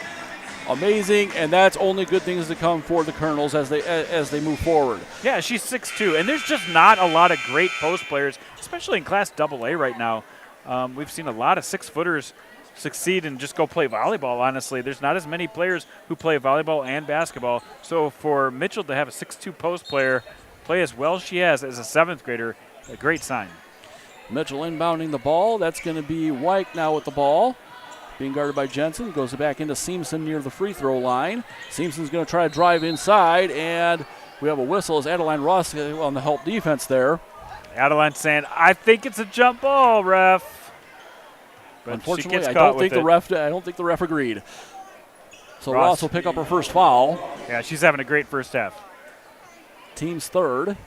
Amazing, and that's only good things to come for the Kernels as they move forward. Yeah, she's 6'2", and there's just not a lot of great post players, especially in Class AA right now. We've seen a lot of 6-footers succeed and just go play volleyball, honestly. There's not as many players who play volleyball and basketball. So for Mitchell to have a 6'2" post player play as well as she has as a 7th grader, a great sign. Mitchell inbounding the ball. That's going to be Wyke now with the ball. Being guarded by Jensen. Goes back into Seamson near the free throw line. Seamson's going to try to drive inside, and we have a whistle as Adeline Ross on the help defense there. Adeline saying, I think it's a jump ball, ref. But unfortunately, I don't think the ref agreed. So Ross will pick up her first foul. Yeah, she's having a great first half. Team's third.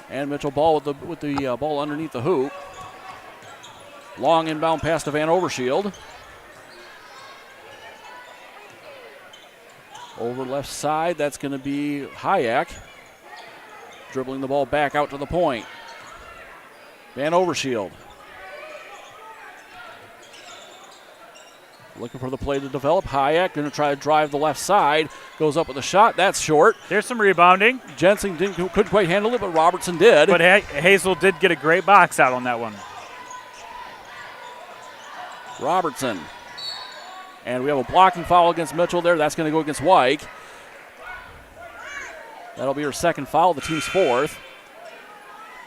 And Mitchell ball with the ball underneath the hoop. Long inbound pass to Van Overshield. Over left side, that's going to be Hayek. Dribbling the ball back out to the point. Van Overshield. Looking for the play to develop. Hayek going to try to drive the left side. Goes up with a shot. That's short. There's some rebounding. Jensen couldn't quite handle it, but Robertson did. But Hazel did get a great box out on that one. Robertson. And we have a blocking foul against Mitchell there. That's going to go against Wyke. That'll be her second foul, the team's fourth.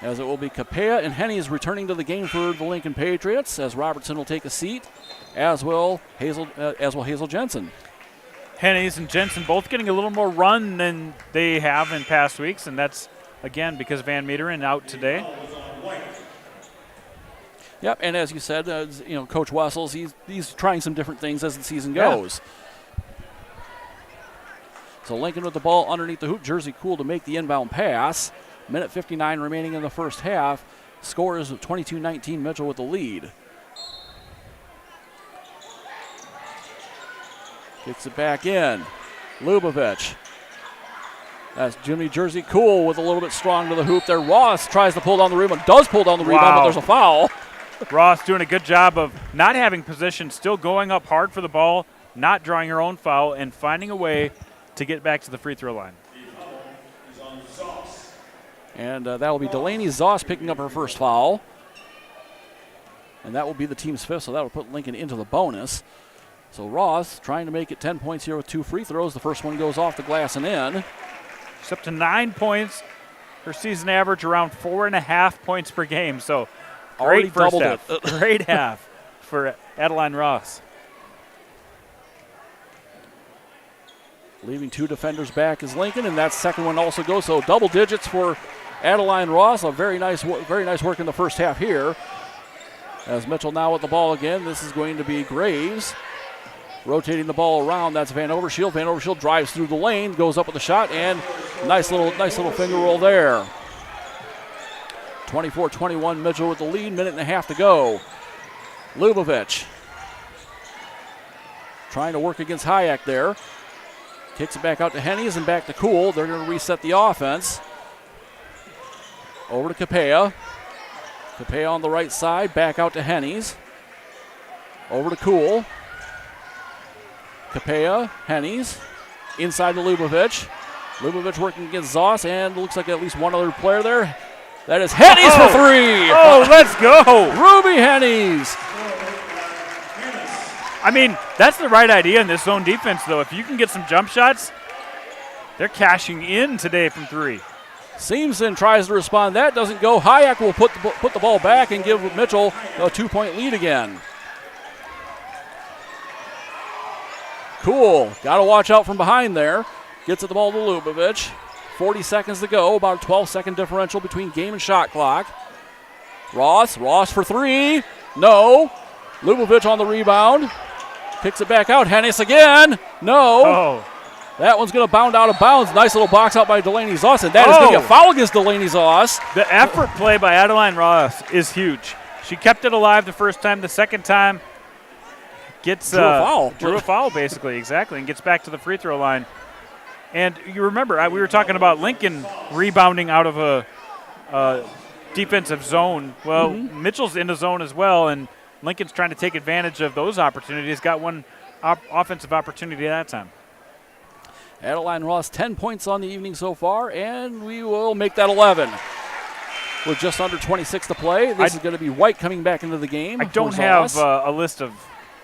As it will be Capea and Hennies returning to the game for the Lincoln Patriots, as Robertson will take a seat, as will Hazel Jensen. Hennies and Jensen both getting a little more run than they have in past weeks, and that's, again, because Van Meteren out today. Yep, and as you said, Coach Wessels, he's trying some different things as the season goes. So Lincoln with the ball underneath the hoop. Jersey Cool to make the inbound pass. Minute 59 remaining in the first half. Score is 22-19, Mitchell with the lead. Kicks it back in. Lubavitch. That's Jimmy Jersey Cool with a little bit strong to the hoop there. Ross tries to pull down the rebound, does pull down the rebound, but there's a foul. Ross doing a good job of not having possession, still going up hard for the ball, not drawing her own foul, and finding a way to get back to the free throw line. And that will be Delaney Zoss picking up her first foul. And that will be the team's fifth, so that will put Lincoln into the bonus. So Ross trying to make it 10 points here with 2 free throws. The first one goes off the glass and in. She's up to 9 points. Her season average around 4.5 points per game. So already great first half. Great half for Adeline Ross. Leaving 2 defenders back is Lincoln, and that second one also goes. So double digits for Adeline Ross. A very nice work in the first half here. As Mitchell now with the ball again. This is going to be Graves. Rotating the ball around, that's Van Overshield. Van Overshield drives through the lane, goes up with the shot, and nice little finger roll there. 24-21, Mitchell with the lead, minute and a half to go. Lubavitch trying to work against Hayek there. Kicks it back out to Hennies and back to Cool. They're going to reset the offense. Over to Capea. Capea on the right side, back out to Hennies. Over to Cool. Capea, Hennies, inside to Lubavitch. Lubavitch working against Zoss, and looks like at least one other player there. That is Hennies for 3. Oh, let's go. Ruby Hennies. I mean, that's the right idea in this zone defense, though. If you can get some jump shots, they're cashing in today from 3. Seamson tries to respond. That doesn't go. Hayek will put the ball back and give Mitchell a 2-point lead again. Cool. Got to watch out from behind there. Gets at the ball to Lubavitch. 40 seconds to go. About a 12-second differential between game and shot clock. Ross for 3. No. Lubavitch on the rebound. Kicks it back out. Hennis again. No. Oh. That one's going to bound out of bounds. Nice little box out by Delaney Zoss, and that is going to be a foul against Delaney Zoss. The effort play by Adeline Ross is huge. She kept it alive the first time. The second time, gets drew a foul. Drew a foul, basically, exactly, and gets back to the free throw line. And you remember, we were talking about Lincoln rebounding out of a defensive zone. Well, Mitchell's in the zone as well, and Lincoln's trying to take advantage of those opportunities. Got one offensive opportunity that time. Adeline Ross, 10 points on the evening so far, and we will make that 11. With just under 26 to play, this is going to be White coming back into the game. I don't have a list of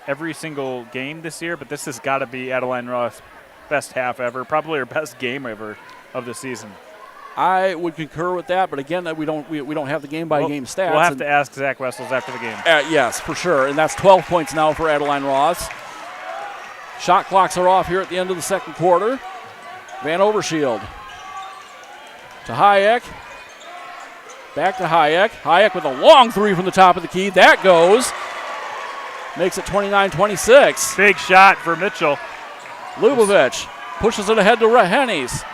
every single game this year, but this has got to be Adeline Ross' best half ever, probably her best game ever of the season. I would concur with that, but again, we don't have the game-by-game stats. We'll have to ask Zach Wessels after the game. Yes, for sure, and that's 12 points now for Adeline Ross. Shot clocks are off here at the end of the second quarter. Van Overshield to Hayek. Back to Hayek. Hayek with a long 3 from the top of the key. That goes. Makes it 29-26. Big shot for Mitchell. Lubavitch pushes it ahead to Hennies.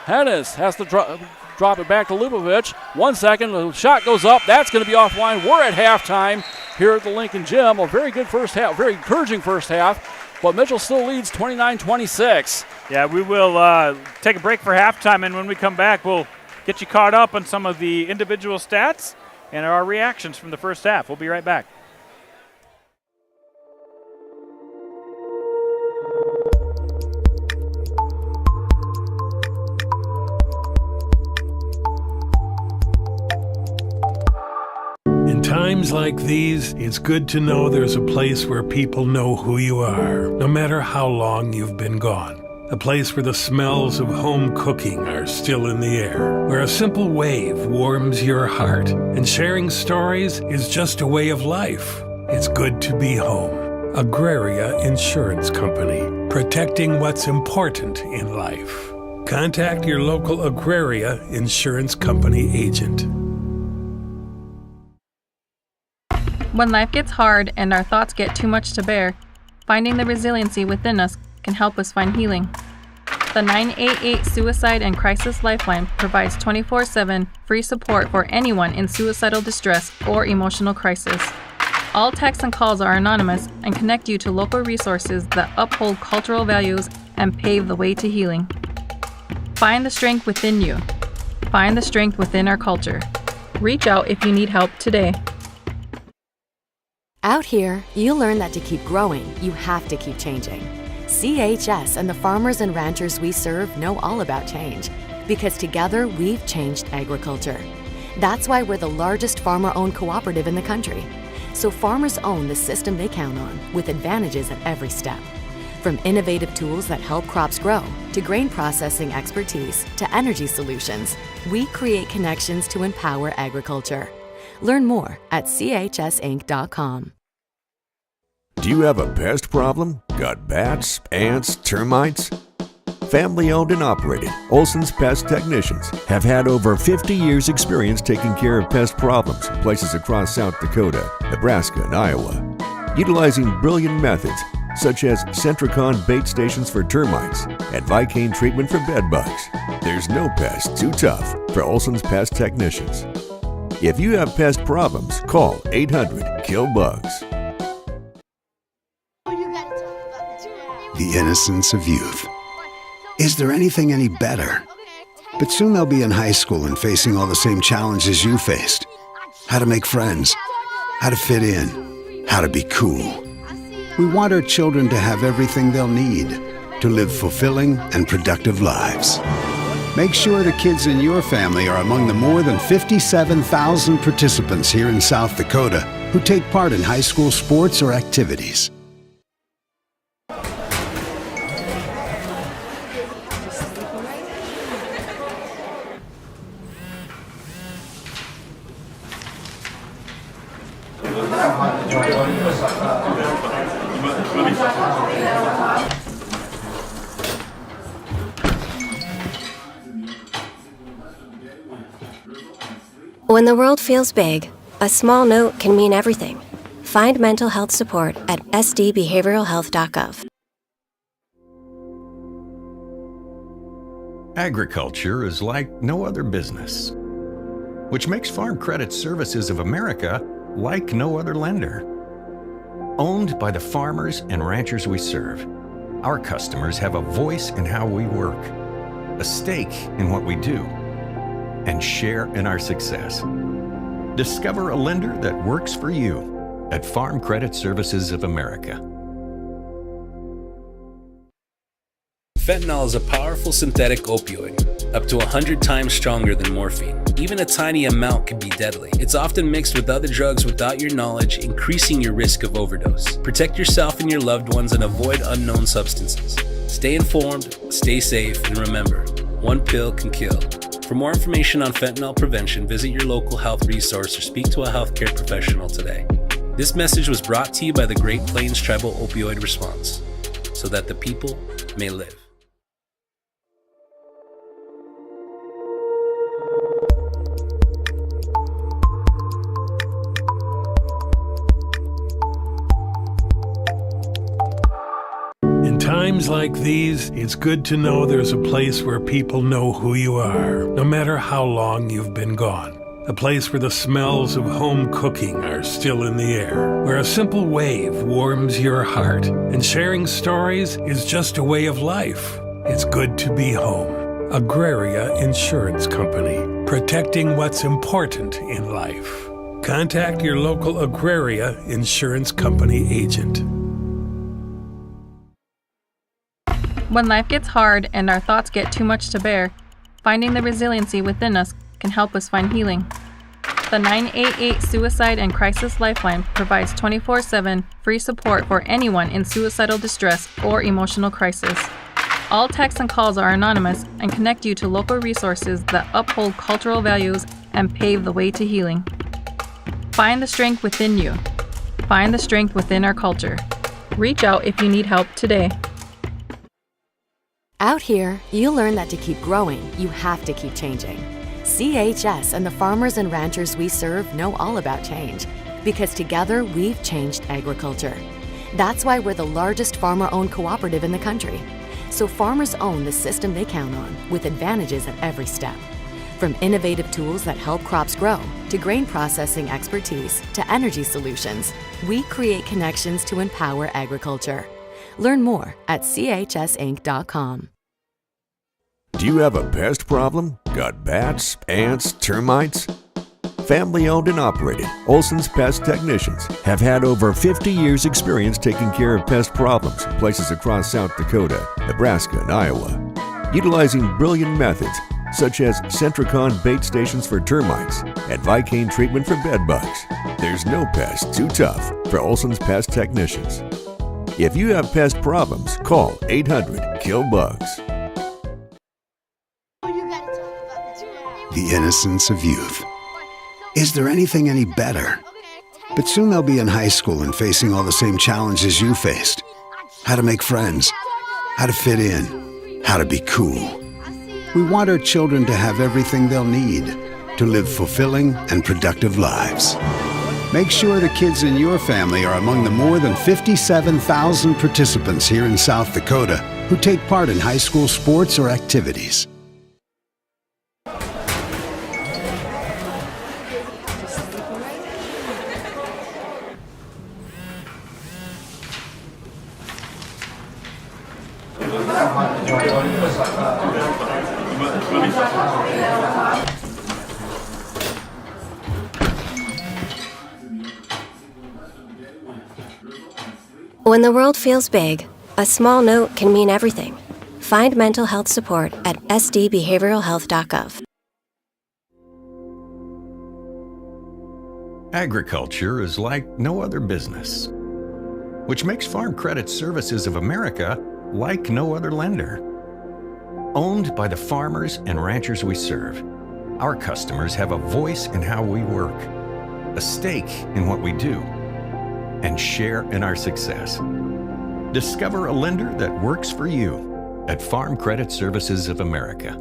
Hennies has to drop it back to Lubavitch. 1 second, the shot goes up. That's going to be offline. We're at halftime here at the Lincoln Gym. A very good first half, very encouraging first half. But Mitchell still leads 29-26. Yeah, we will take a break for halftime, and when we come back, we'll get you caught up on some of the individual stats and our reactions from the first half. We'll be right back. In times like these, it's good to know there's a place where people know who you are, no matter how long you've been gone. a place where the smells of home cooking are still in the air, where a simple wave warms your heart, and sharing stories is just a way of life. It's good to be home. Agraria Insurance Company, protecting what's important in life. Contact your local Agraria Insurance Company agent. When life gets hard and our thoughts get too much to bear, finding the resiliency within us can help us find healing. The 988 Suicide and Crisis Lifeline provides 24/7 free support for anyone in suicidal distress or emotional crisis. All texts and calls are anonymous and connect you to local resources that uphold cultural values and pave the way to healing. Find the strength within you. Find the strength within our culture. Reach out if you need help today. Out here, you learn that to keep growing, you have to keep changing. CHS and the farmers and ranchers we serve know all about change, because together we've changed agriculture. That's why we're the largest farmer-owned cooperative in the country. So farmers own the system they count on, with advantages at every step. From innovative tools that help crops grow, to grain processing expertise, to energy solutions, we create connections to empower agriculture. Learn more at chsinc.com. Do you have a pest problem? Got bats, ants, termites? Family owned and operated, Olson's Pest Technicians have had over 50 years experience taking care of pest problems in places across South Dakota, Nebraska, and Iowa. Utilizing brilliant methods such as Centricon bait stations for termites and Vicane treatment for bed bugs, there's no pest too tough for Olson's Pest Technicians. If you have pest problems, call 800-KILL-BUGS. The innocence of youth. Is there anything any better? But soon they'll be in high school and facing all the same challenges you faced. How to make friends, how to fit in, how to be cool. We want our children to have everything they'll need to live fulfilling and productive lives. Make sure the kids in your family are among the more than 57,000 participants here in South Dakota who take part in high school sports or activities. When the world feels big, a small note can mean everything. Find mental health support at sdbehavioralhealth.gov. Agriculture is like no other business, which makes Farm Credit Services of America like no other lender. Owned by the farmers and ranchers we serve, our customers have a voice in how we work, a stake in what we do, and share in our success. Discover a lender that works for you at Farm Credit Services of America. Fentanyl is a powerful synthetic opioid, up to 100 times stronger than morphine. Even a tiny amount can be deadly. It's often mixed with other drugs without your knowledge, increasing your risk of overdose. Protect yourself and your loved ones and avoid unknown substances. Stay informed, stay safe, and remember, one pill can kill. For more information on fentanyl prevention, visit your local health resource or speak to a healthcare professional today. This message was brought to you by the Great Plains Tribal Opioid Response, so that the people may live. Times like these, it's good to know there's a place where people know who you are, no matter how long you've been gone. A place where the smells of home cooking are still in the air, where a simple wave warms your heart, and sharing stories is just a way of life. It's good to be home. Agraria Insurance Company, protecting what's important in life. Contact your local Agraria Insurance Company agent. When life gets hard and our thoughts get too much to bear, finding the resiliency within us can help us find healing. The 988 Suicide and Crisis Lifeline provides 24/7 free support for anyone in suicidal distress or emotional crisis. All texts and calls are anonymous and connect you to local resources that uphold cultural values and pave the way to healing. Find the strength within you. Find the strength within our culture. Reach out if you need help today. Out here, you learn that to keep growing, you have to keep changing. CHS and the farmers and ranchers we serve know all about change, because together we've changed agriculture. That's why we're the largest farmer-owned cooperative in the country. So farmers own the system they count on, with advantages at every step. From innovative tools that help crops grow, to grain processing expertise, to energy solutions, we create connections to empower agriculture. Learn more at chsinc.com. Do you have a pest problem? Got bats, ants, termites? Family-owned and operated, Olson's Pest Technicians have had over 50 years' experience taking care of pest problems in places across South Dakota, Nebraska, and Iowa. Utilizing brilliant methods such as Centricon bait stations for termites and Vicane treatment for bed bugs, there's no pest too tough for Olson's Pest Technicians. If you have pest problems, call 800-KILL-BUGS. The innocence of youth. Is there anything any better? But soon they'll be in high school and facing all the same challenges you faced. How to make friends, how to fit in, how to be cool. We want our children to have everything they'll need to live fulfilling and productive lives. Make sure the kids in your family are among the more than 57,000 participants here in South Dakota who take part in high school sports or activities. When the world feels big, a small note can mean everything. Find mental health support at sdbehavioralhealth.gov. Agriculture is like no other business, which makes Farm Credit Services of America like no other lender. Owned by the farmers and ranchers we serve, our customers have a voice in how we work, a stake in what we do, and share in our success. Discover a lender that works for you at Farm Credit Services of America.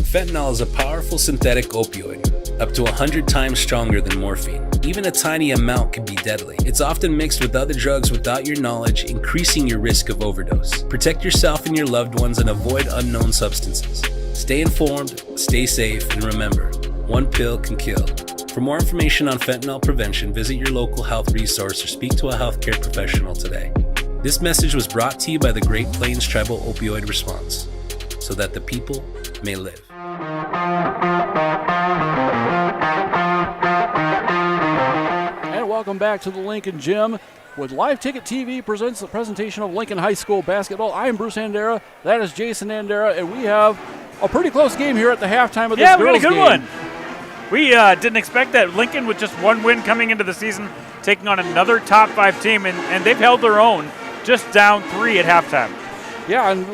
Fentanyl is a powerful synthetic opioid, up to 100 times stronger than morphine. Even a tiny amount can be deadly. It's often mixed with other drugs without your knowledge, increasing your risk of overdose. Protect yourself and your loved ones and avoid unknown substances. Stay informed, stay safe, and remember, one pill can kill. For more information on fentanyl prevention, visit your local health resource or speak to a healthcare professional today. This message was brought to you by the Great Plains Tribal Opioid Response, so that the people may live. And welcome back to the Lincoln Gym, with Live Ticket TV presents the presentation of Lincoln High School basketball. I'm Bruce Andera, that is Jason Andera, and we have a pretty close game here at the halftime of this girls' game. Yeah, we got a good one. We didn't expect that. Lincoln, with just one win coming into the season, taking on another top 5 team, and they've held their own, just down 3 at halftime. Yeah, and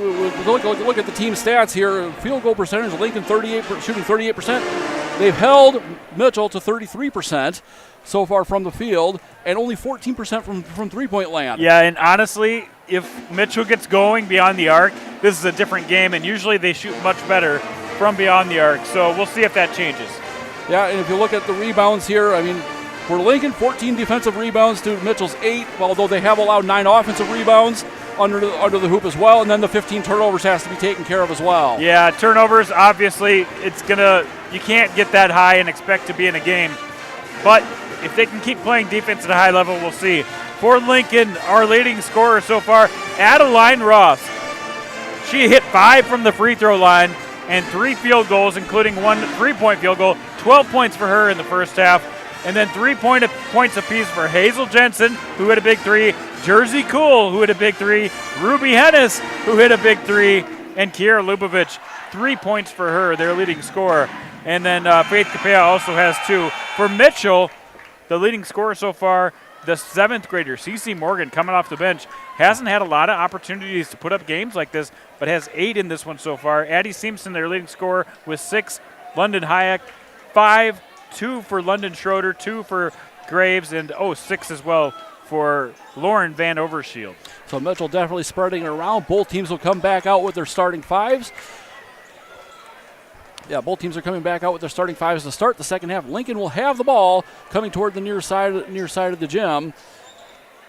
look at the team stats here. Field goal percentage, Lincoln shooting 38%. They've held Mitchell to 33% so far from the field, and only 14% from three-point land. Yeah, and honestly, if Mitchell gets going beyond the arc, this is a different game, and usually they shoot much better from beyond the arc. So we'll see if that changes. Yeah, and if you look at the rebounds here, I mean, for Lincoln, 14 defensive rebounds to Mitchell's 8, although they have allowed 9 offensive rebounds under the hoop as well, and then the 15 turnovers has to be taken care of as well. Yeah, turnovers, obviously, you can't get that high and expect to be in a game. But if they can keep playing defense at a high level, we'll see. For Lincoln, our leading scorer so far, Adeline Ross. She hit 5 from the free throw line and 3 field goals, including 1 3-point field goal. 12 points for her in the first half. And then 3 points apiece for Hazel Jensen, who hit a big 3, Jersey Cool, who hit a big 3, Ruby Hennis, who hit a big 3, and Kiera Lubovich, 3 points for her, their leading scorer. And then Faith Capella also has 2. For Mitchell, the leading scorer so far, the 7th grader, C.C. Morgan, coming off the bench, hasn't had a lot of opportunities to put up games like this, but has 8 in this one so far. Addie Simpson, their leading scorer, with 6. London Hayek, 5. 2 for London Schroeder, 2 for Graves, and 6 as well for Lauren Van Overshield. So Mitchell definitely spreading it around. Both teams will come back out with their starting 5s. Yeah, both teams are coming back out with their starting 5s to start the second half. Lincoln will have the ball coming toward the near side of the gym.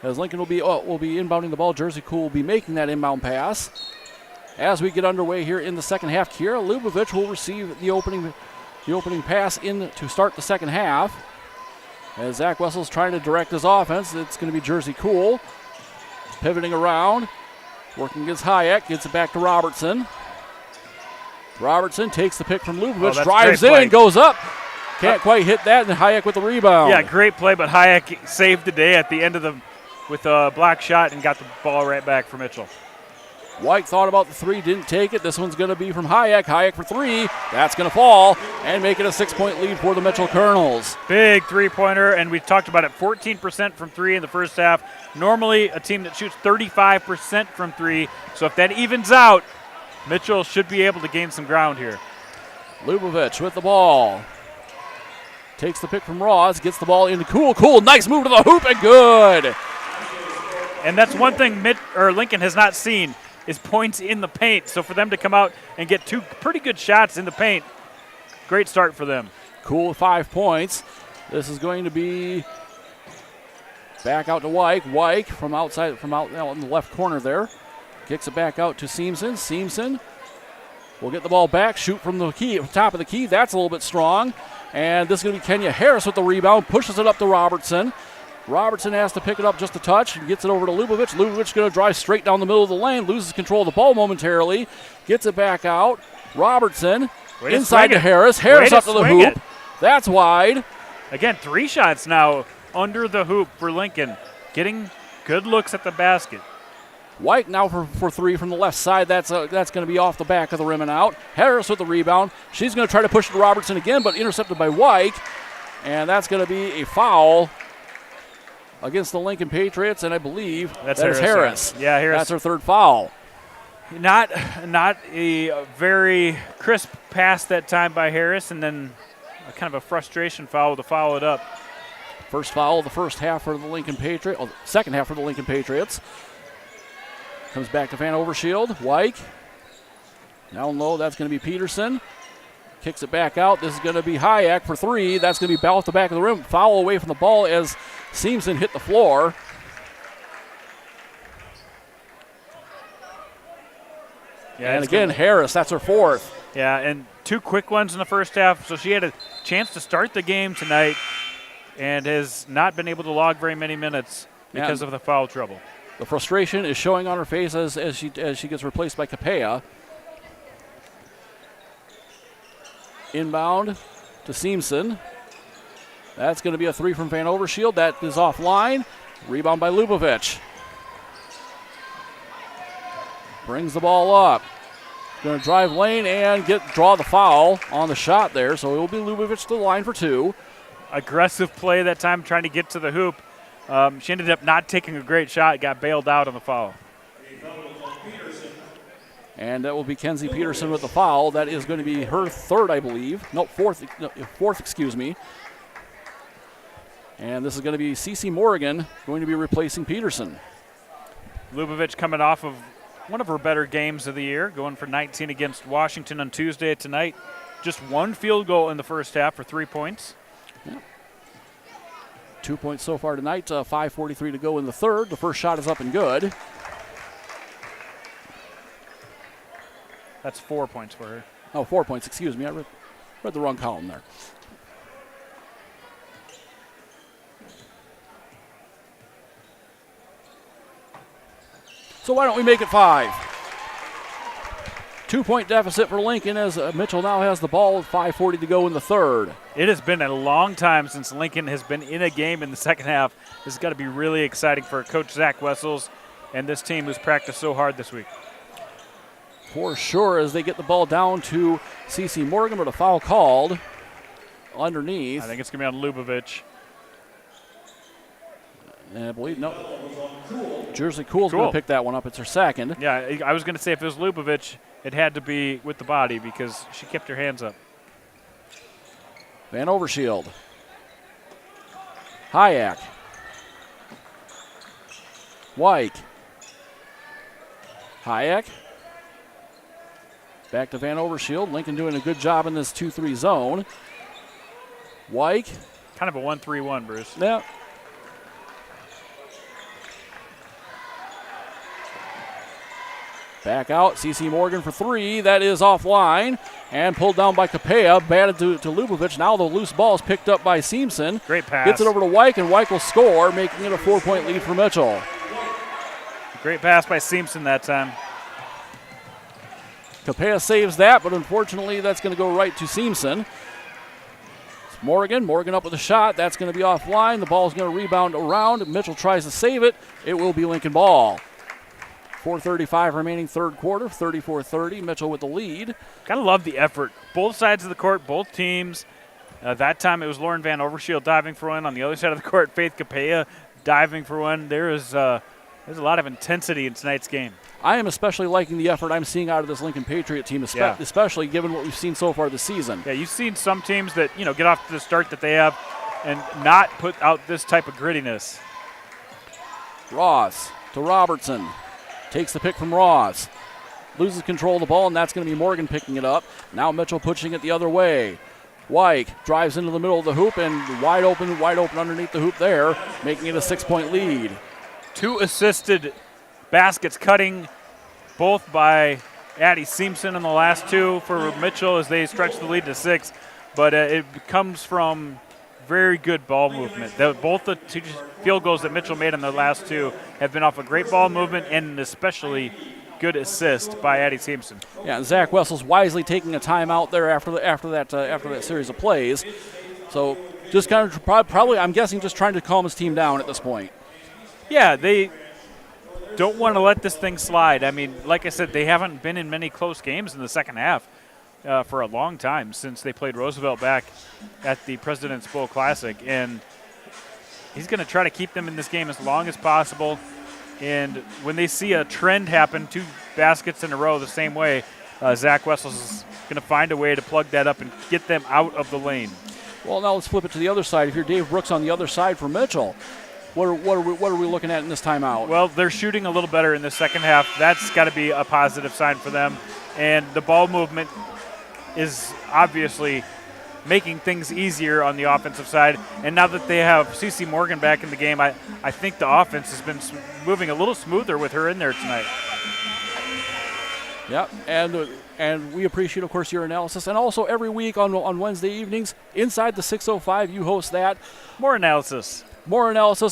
As Lincoln will be inbounding the ball, Jersey Cool will be making that inbound pass. As we get underway here in the second half, Kiera Lubovich will receive the opening pass in to start the second half. As Zach Wessel's trying to direct his offense, it's going to be Jersey Cool. Pivoting around, working against Hayek, gets it back to Robertson. Robertson takes the pick from Lubovich, drives in, goes up. Can't quite hit that, and Hayek with the rebound. Yeah, great play, but Hayek saved the day at the end of with a block shot and got the ball right back for Mitchell. White thought about the 3, didn't take it. This one's going to be from Hayek. Hayek for 3. That's going to fall and make it a 6-point lead for the Mitchell Kernels. Big three-pointer, and we talked about it, 14% from 3 in the first half. Normally a team that shoots 35% from 3, so if that evens out, Mitchell should be able to gain some ground here. Lubovich with the ball. Takes the pick from Ross, gets the ball into Cool. Nice move to the hoop, and good. And that's one thing Lincoln has not seen is points in the paint. So for them to come out and get 2 pretty good shots in the paint, great start for them. Cool with 5 points. This is going to be back out to Wyke. Wyke from out in the left corner there. Kicks it back out to Seamson. Seamson will get the ball back, shoot from the key, top of the key. That's a little bit strong. And this is going to be Kenya Harris with the rebound, pushes it up to Robertson. Robertson has to pick it up just a touch and gets it over to Lubovich. Lubovich going to drive straight down the middle of the lane, loses control of the ball momentarily, gets it back out. Robertson inside to Harris. Harris up to the hoop. That's wide. Again, 3 shots now under the hoop for Lincoln, getting good looks at the basket. White now for 3 from the left side. That's going to be off the back of the rim and out. Harris with the rebound. She's going to try to push it to Robertson again, but intercepted by White. And that's going to be a foul against the Lincoln Patriots, and I believe that is Harris. Yeah, Harris. That's her 3rd foul. Not a very crisp pass that time by Harris, and then a kind of a frustration foul to follow it up. First foul of the first half for the Lincoln Patriots. Second half for the Lincoln Patriots. Comes back to Van Overshield. Wyke. Down low, that's going to be Peterson. Kicks it back out. This is going to be Hayek for 3. That's going to be off the back of the rim. Foul away from the ball as Seamson hit the floor. Yeah, and again, Harris, that's her 4th. Yeah, and 2 quick ones in the first half. So she had a chance to start the game tonight and has not been able to log very many minutes because of the foul trouble. The frustration is showing on her face as she gets replaced by Capella. Inbound to Seamson. That's going to be a 3 from Van Overshield. That is offline. Rebound by Lubovich. Brings the ball up. Going to drive lane and draw the foul on the shot there. So it will be Lubovich to the line for 2. Aggressive play that time trying to get to the hoop. She ended up not taking a great shot, got bailed out on the foul. And that will be Kenzie Peterson with the foul. That is going to be her 3rd, I believe. No, 4th, excuse me. And this is going to be C.C. Morgan going to be replacing Peterson. Lubovich coming off of one of her better games of the year, going for 19 against Washington on Tuesday tonight. Just 1 field goal in the first half for 3 points. Yeah. 2 points so far tonight, 5:43 to go in the 3rd. The first shot is up and good. That's 4 points for her. Oh, 4 points, excuse me. I read the wrong column there. So why don't we make it 5? 2-point deficit for Lincoln as Mitchell now has the ball with 5:40 to go in the 3rd. It has been a long time since Lincoln has been in a game in the second half. This has got to be really exciting for Coach Zach Wessels and this team who's practiced so hard this week. For sure, as they get the ball down to C.C. Morgan, but a foul called underneath. I think it's going to be on Lubovich. And I believe, no. Jersey Cool's going to pick that one up. It's her second. Yeah, I was going to say if it was Lubovich, it had to be with the body because she kept her hands up. Van Overshield. Hayek. Wyke. Hayek. Back to Van Overshield. Lincoln doing a good job in this 2-3 zone. Wyke. Kind of a 1-3-1, Bruce. Yeah. Back out, CeCe Morgan for three. That is offline and pulled down by Capella. Batted to Lubovich. Now the loose ball is picked up by Seamson. Great pass. Gets it over to Wyke, and Wyke will score, making it a 4-point lead for Mitchell. Great pass by Seamson that time. Capella saves that, but unfortunately that's going to go right to Seamson. It's Morgan. Morgan up with a shot. That's going to be offline. The ball is going to rebound around. Mitchell tries to save it. It will be Lincoln ball. 4:35 remaining third quarter, 34-30. Mitchell with the lead. Gotta love the effort. Both sides of the court, both teams. That time it was Lauren Van Overshield diving for one. On the other side of the court, Faith Capella diving for one. There's a lot of intensity in tonight's game. I am especially liking the effort I'm seeing out of this Lincoln Patriot team, especially given what we've seen so far this season. Yeah, you've seen some teams that get off to the start that they have and not put out this type of grittiness. Ross to Robertson. Takes the pick from Ross. Loses control of the ball, and that's going to be Morgan picking it up. Now Mitchell pushing it the other way. Wyke drives into the middle of the hoop and wide open underneath the hoop there, making it a 6-point lead. 2 assisted baskets cutting, both by Addie Seamson in the last 2 for Mitchell as they stretch the lead to 6. But it comes from very good ball movement. Both the 2 field goals that Mitchell made in the last 2 have been off a great ball movement and an especially good assist by Addie Seamson. Yeah, and Zach Wessels wisely taking a timeout there after that series of plays. So just kind of probably, I'm guessing, just trying to calm his team down at this point. Yeah, they don't want to let this thing slide. I mean, like I said, they haven't been in many close games in the second half. For a long time since they played Roosevelt back at the President's Bowl Classic. And he's going to try to keep them in this game as long as possible. And when they see a trend happen, 2 baskets in a row the same way, Zach Wessels is going to find a way to plug that up and get them out of the lane. Well, now let's flip it to the other side. If you're Dave Brooks on the other side for Mitchell, what are we looking at in this timeout? Well, they're shooting a little better in the second half. That's got to be a positive sign for them. And the ball movement is obviously making things easier on the offensive side. And now that they have CeCe Morgan back in the game, I think the offense has been moving a little smoother with her in there tonight. Yep, and we appreciate, of course, your analysis. And also every week on Wednesday evenings, Inside the 605, you host that. More analysis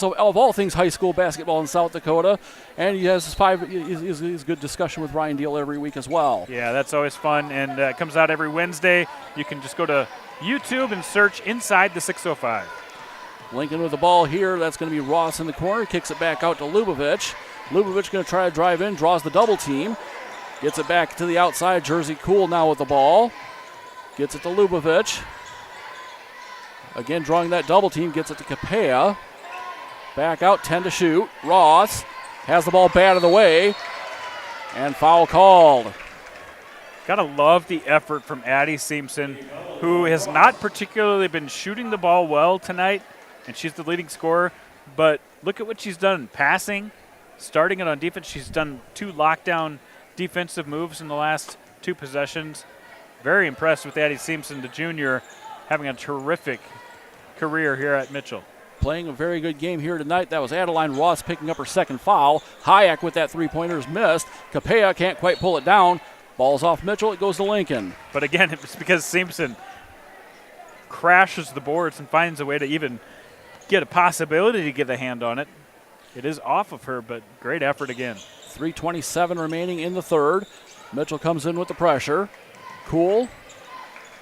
of all things high school basketball in South Dakota. And he has his good discussion with Ryan Deal every week as well. Yeah, that's always fun, and it comes out every Wednesday. You can just go to YouTube and search Inside the 605. Lincoln with the ball here. That's going to be Ross in the corner. Kicks it back out to Lubovich. Lubovich going to try to drive in, draws the double team. Gets it back to the outside. Jersey Cool now with the ball. Gets it to Lubovich. Again, drawing that double team, gets it to Capella. Back out, 10 to shoot. Ross has the ball batted away, and foul called. Gotta love the effort from Addie Seamson, who has not particularly been shooting the ball well tonight, and she's the leading scorer. But look at what she's done. Passing, starting it on defense. She's done 2 lockdown defensive moves in the last 2 possessions. Very impressed with Addie Seamson, the junior, having a terrific career here at Mitchell. Playing a very good game here tonight. That was Adeline Ross picking up her second foul. Hayek with that 3-pointer is missed. Capella can't quite pull it down. Ball's off Mitchell. It goes to Lincoln. But again, it's because Seamson crashes the boards and finds a way to even get a possibility to get a hand on it. It is off of her, but great effort again. 3:27 remaining in the third. Mitchell comes in with the pressure. Cool.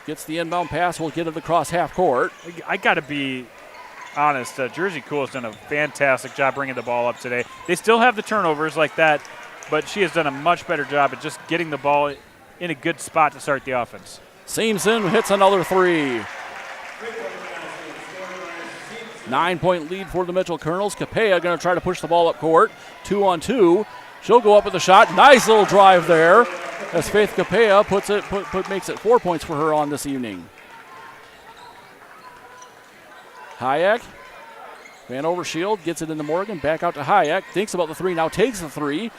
Gets the inbound pass. We'll get it across half court. I got to be honest. Jersey Cool has done a fantastic job bringing the ball up today. They still have the turnovers like that, but she has done a much better job at just getting the ball in a good spot to start the offense. Seamson hits another 3. 9-point lead for the Mitchell Kernels. Capella going to try to push the ball up court. 2-on-2. She'll go up with a shot. Nice little drive there as Faith Capella makes it 4 points for her on this evening. Hayek. Van Overshield gets it into Morgan. Back out to Hayek. Thinks about the three. Now takes the three.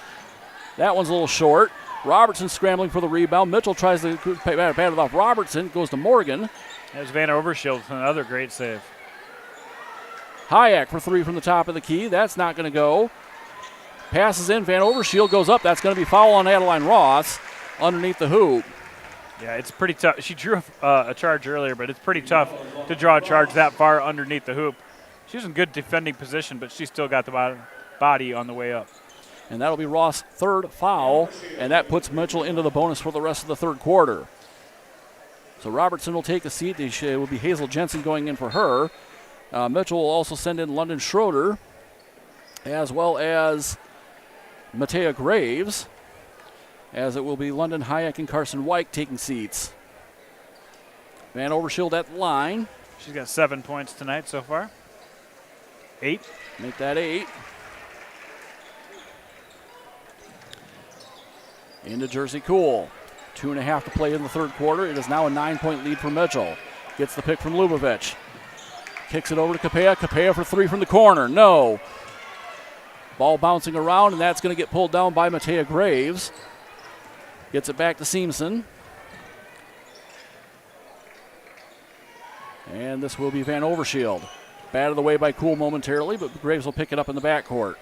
That one's a little short. Robertson scrambling for the rebound. Mitchell tries to bat it off Robertson. Goes to Morgan. There's Van Overshield, another great save. Hayek for three from the top of the key. That's not going to go. Passes in. Van Overshield goes up. That's going to be foul on Adeline Ross underneath the hoop. Yeah, it's pretty tough. She drew a charge earlier, but it's pretty tough to draw a charge that far underneath the hoop. She was in good defending position, but she still got the body on the way up. And that'll be Ross' third foul, and that puts Mitchell into the bonus for the rest of the third quarter. So Robertson will take a seat. It will be Hazel Jensen going in for her. Mitchell will also send in London Schroeder, as well as Matea Graves, as it will be London Hayek and Carson Wyke taking seats. Van Overshield at the line. She's got 7 points tonight so far. 8. Make that 8. Into Jersey Cool. 2.5 to play in the third quarter. It is now a 9-point lead for Mitchell. Gets the pick from Lubavitch. Kicks it over to Capella. Capella for three from the corner. No. Ball bouncing around, and that's going to get pulled down by Matea Graves. Gets it back to Seamson. And this will be Van Overshield. Batted away by Cool momentarily, but Graves will pick it up in the backcourt.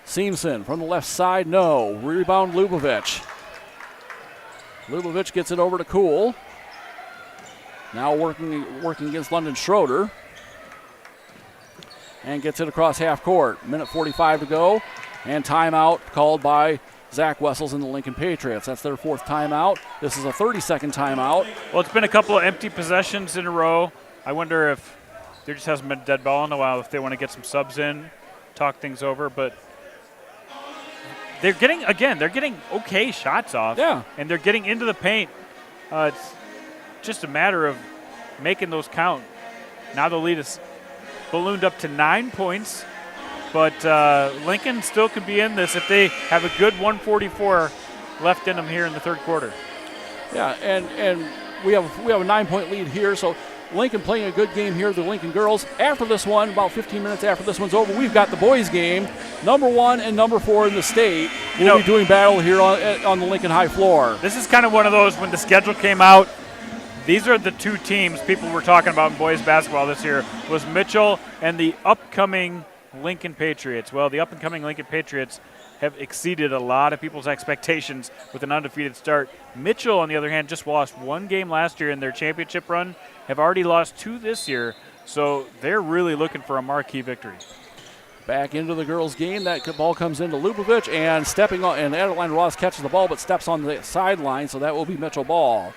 Seamson from the left side, no. Rebound Lubavitch. Lubavitch gets it over to Cool. Now working against London Schroeder. And gets it across half court. Minute 45 to go. And timeout called by Zach Wessels and the Lincoln Patriots. That's their fourth timeout. This is a 30-second timeout. Well, it's been a couple of empty possessions in a row. I wonder if there just hasn't been a dead ball in a while, if they want to get some subs in, talk things over. But they're getting okay shots off. Yeah. And they're getting into the paint. It's just a matter of making those count. Now the lead is ballooned up to 9 points. But Lincoln still could be in this if they have a good 144 left in them here in the third quarter. Yeah, and we have a 9-point lead here, so Lincoln playing a good game here, the Lincoln girls. After this one, about 15 minutes after this one's over, we've got the boys game. Number 1 and number 4 in the state will be doing battle here on the Lincoln High floor. This is kind of one of those, when the schedule came out, these are the two teams people were talking about in boys basketball this year, was Mitchell and the upcoming Lincoln Patriots. Well, the up-and-coming Lincoln Patriots have exceeded a lot of people's expectations with an undefeated start. Mitchell, on the other hand, just lost one game last year in their championship run, have already lost 2 this year, so they're really looking for a marquee victory. Back into the girls' game. That ball comes into Lubavitch, and stepping on, and Adeline Ross catches the ball but steps on the sideline, so that will be Mitchell ball.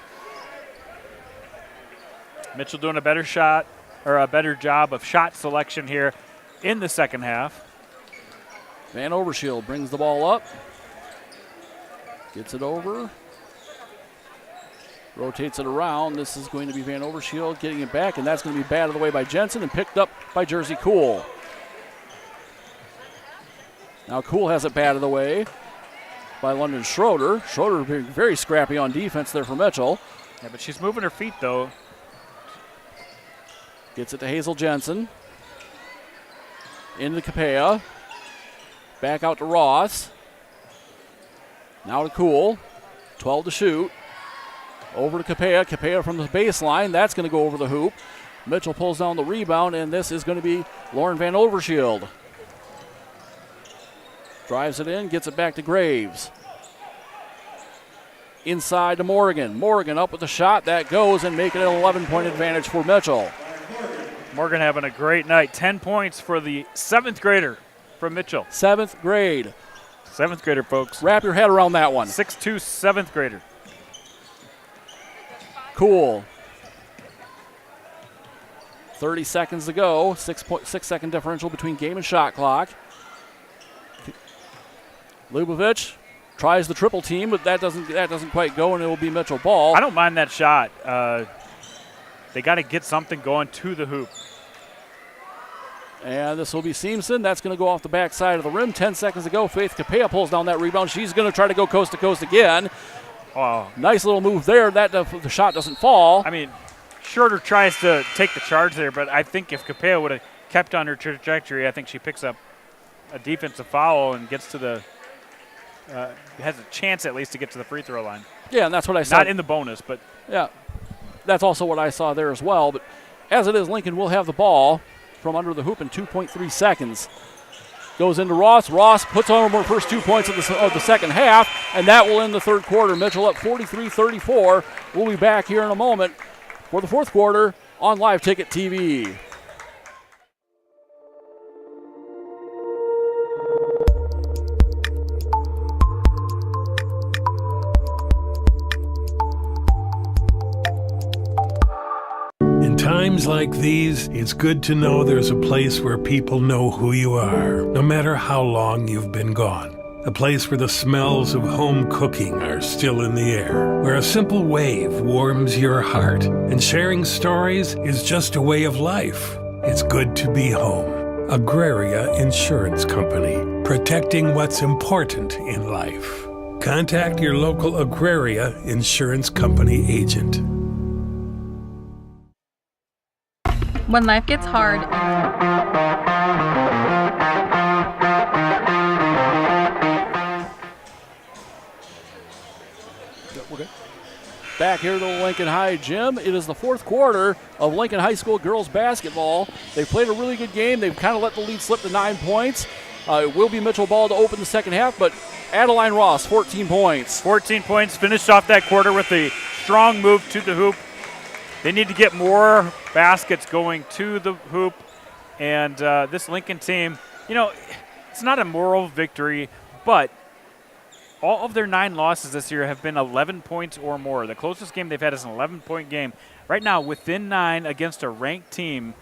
Mitchell doing a better job of shot selection here in the second half. Van Overshield brings the ball up. Gets it over. Rotates it around. This is going to be Van Overshield getting it back, and that's going to be batted away by Jensen and picked up by Jersey Cool. Now Cool has it batted away by London Schroeder. Schroeder being very scrappy on defense there for Mitchell. Yeah, but she's moving her feet, though. Gets it to Hazel Jensen. Into Capella. Back out to Ross. Now to Cool. 12 to shoot. Over to Capella. Capella from the baseline. That's going to go over the hoop. Mitchell pulls down the rebound, and this is going to be Lauren Van Overshield. Drives it in, gets it back to Graves. Inside to Morgan. Morgan up with the shot. That goes, and making it an 11-point advantage for Mitchell. Morgan having a great night. 10 points for the 7th grader from Mitchell. 7th grade. 7th grader, folks. Wrap your head around that one. 6'2", 7th grader. Cool. 30 seconds to go. 6-second differential between game and shot clock. Lubavitch tries the triple team, but that doesn't quite go, and it will be Mitchell ball. I don't mind that shot. They got to get something going to the hoop. And this will be Seamson. That's going to go off the backside of the rim. 10 seconds to go. Faith Capella pulls down that rebound. She's going to try to go coast to coast again. Oh. Nice little move there. The shot doesn't fall. I mean, Shorter tries to take the charge there, but I think if Capella would have kept on her trajectory, I think she picks up a defensive foul and gets to the has a chance at least to get to the free throw line. Yeah, and that's what I saw. Not in the bonus, but yeah, that's also what I saw there as well. But as it is, Lincoln will have the ball from under the hoop in 2.3 seconds. Goes into Ross. Ross puts on her first 2 points of the second half, and that will end the third quarter. Mitchell up 43-34. We'll be back here in a moment for the fourth quarter on Live Ticket TV. Times like these, it's good to know there's a place where people know who you are, no matter how long you've been gone. A place where the smells of home cooking are still in the air, where a simple wave warms your heart, and sharing stories is just a way of life. It's good to be home. Agraria Insurance Company, protecting what's important in life. Contact your local Agraria Insurance Company agent. When life gets hard, back here to the Lincoln High gym. It is the fourth quarter of Lincoln High School girls basketball. They played a really good game. They've kind of let the lead slip to 9 points. It will be Mitchell ball to open the second half, but Adeline Ross, 14 points. 14 points, finished off that quarter with a strong move to the hoop. They need to get more baskets going to the hoop. And this Lincoln team, you know, it's not a moral victory, but all of their 9 losses this year have been 11 points or more. The closest game they've had is an 11-point game. Right now, within 9 against a ranked team,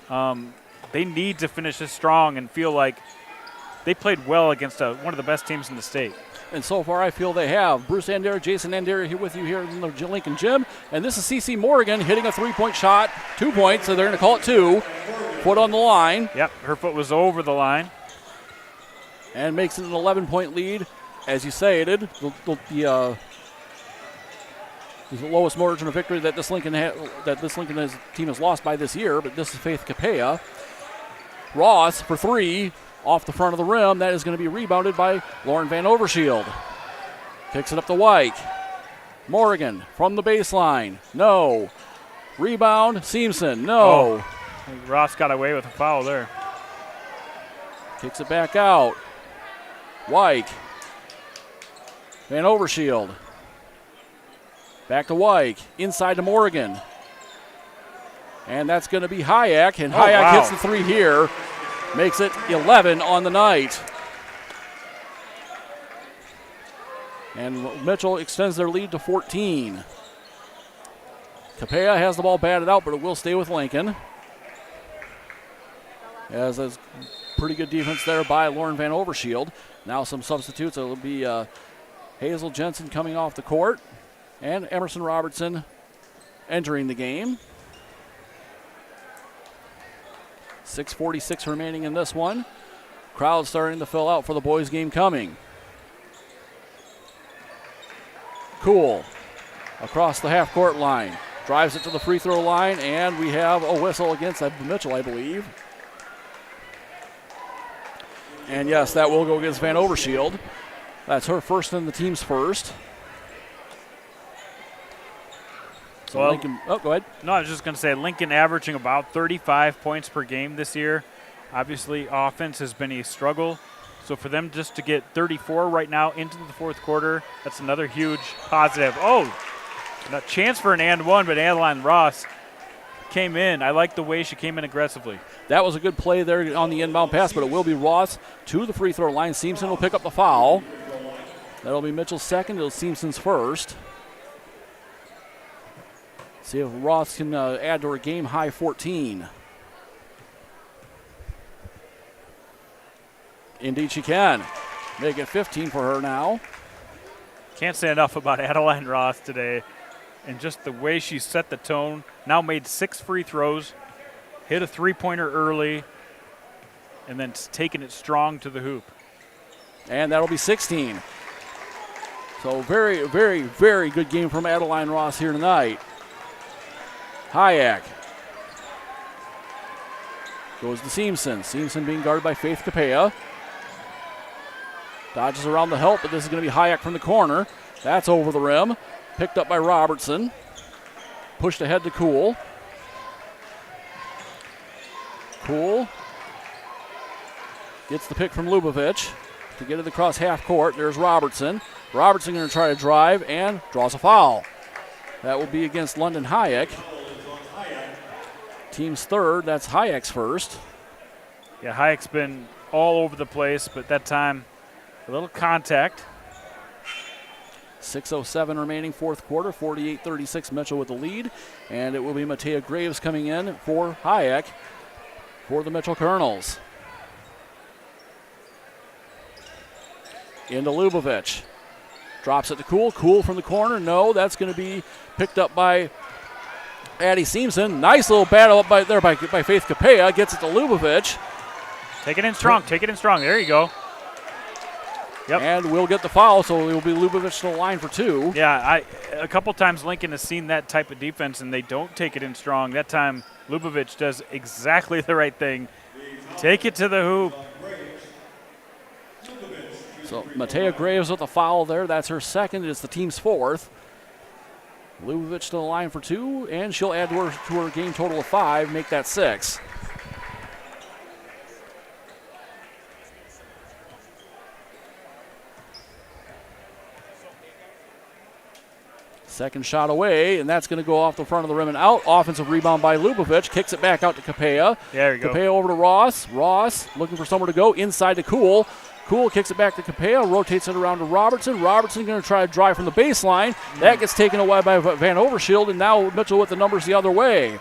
they need to finish this strong and feel like they played well against one of the best teams in the state. And so far, I feel they have. Bruce Andera, Jason Andera here with you here in the Lincoln gym. And this is C.C. Morgan hitting a 3-point shot. 2 points, so they're going to call it 2. Foot on the line. Yep, her foot was over the line. And makes it an 11-point lead. As you say, it did. The lowest margin of victory that this Lincoln team has lost by this year, but this is Faith Capella. Ross for 3. Off the front of the rim. That is going to be rebounded by Lauren Van Overshield. Kicks it up to Wyke. Morgan from the baseline. No. Rebound, Seamson. No. Oh. Ross got away with a foul there. Kicks it back out. Wyke. Van Overshield. Back to Wyke. Inside to Morgan. And that's going to be Hayek. And Hayek hits the 3 here. Makes it 11 on the night. And Mitchell extends their lead to 14. Capella has the ball batted out, but it will stay with Lincoln. As a pretty good defense there by Lauren Van Overshield. Now some substitutes. It will be Hazel Jensen coming off the court and Emerson Robertson entering the game. 6:46 remaining in this one. Crowd starting to fill out for the boys' game coming. Cool. Across the half-court line. Drives it to the free throw line, and we have a whistle against Mitchell, I believe. And yes, that will go against Van Overshield. That's her first and the team's first. So well, Lincoln, go ahead. No, I was just going to say Lincoln averaging about 35 points per game this year. Obviously, offense has been a struggle. So for them just to get 34 right now into the fourth quarter, that's another huge positive. Oh, a chance for an and one, but Adeline Ross came in. I like the way she came in aggressively. That was a good play there on the inbound pass, but it will be Ross to the free throw line. Seamson will pick up the foul. That'll be Mitchell's second. It'll Seamson's first. See if Ross can add to her game high 14. Indeed she can. Make it 15 for her now. Can't say enough about Adeline Ross today. And just the way she set the tone. Now made 6 free throws. Hit a 3-pointer early. and then taking it strong to the hoop. And that'll be 16. So very, very, very good game from Adeline Ross here tonight. Hayek goes to Seamson. Seamson being guarded by Faith Capella. Dodges around the help, but this is going to be Hayek from the corner. That's over the rim. Picked up by Robertson. Pushed ahead to Kuhl. Kuhl gets the pick from Lubavitch to get it across half court. There's Robertson. Robertson going to try to drive and draws a foul. That will be against London Hayek. Team's third. That's Hayek's first. Yeah, Hayek's been all over the place, but that time a little contact. 6:07 remaining fourth quarter, 48-36 Mitchell with the lead. And it will be Matea Graves coming in for Hayek for the Mitchell Kernels. Into Lubavitch. Drops it to Kuhl. Kuhl from the corner. No, that's going to be picked up by Addie Seamson. Nice little battle up by Faith Capella. Gets it to Lubavitch. Take it in strong. Take it in strong. There you go. Yep. And we'll get the foul, so it will be Lubavitch to the line for two. Yeah, a couple times Lincoln has seen that type of defense, and they don't take it in strong. That time, Lubavitch does exactly the right thing. Take it to the hoop. So Matea Graves with the foul there. That's her second. It's the team's fourth. Lubavitch to the line for two, and she'll add to her game total of 5, make that 6. Second shot away, and that's going to go off the front of the rim and out. Offensive rebound by Lubavitch. Kicks it back out to Capella. There you go. Capella over to Ross. Ross looking for somewhere to go. Inside to Kuhl. Kuhl kicks it back to Capella. Rotates it around to Robertson. Robertson going to try to drive from the baseline. That gets taken away by Van Overshield, and now Mitchell with the numbers the other way.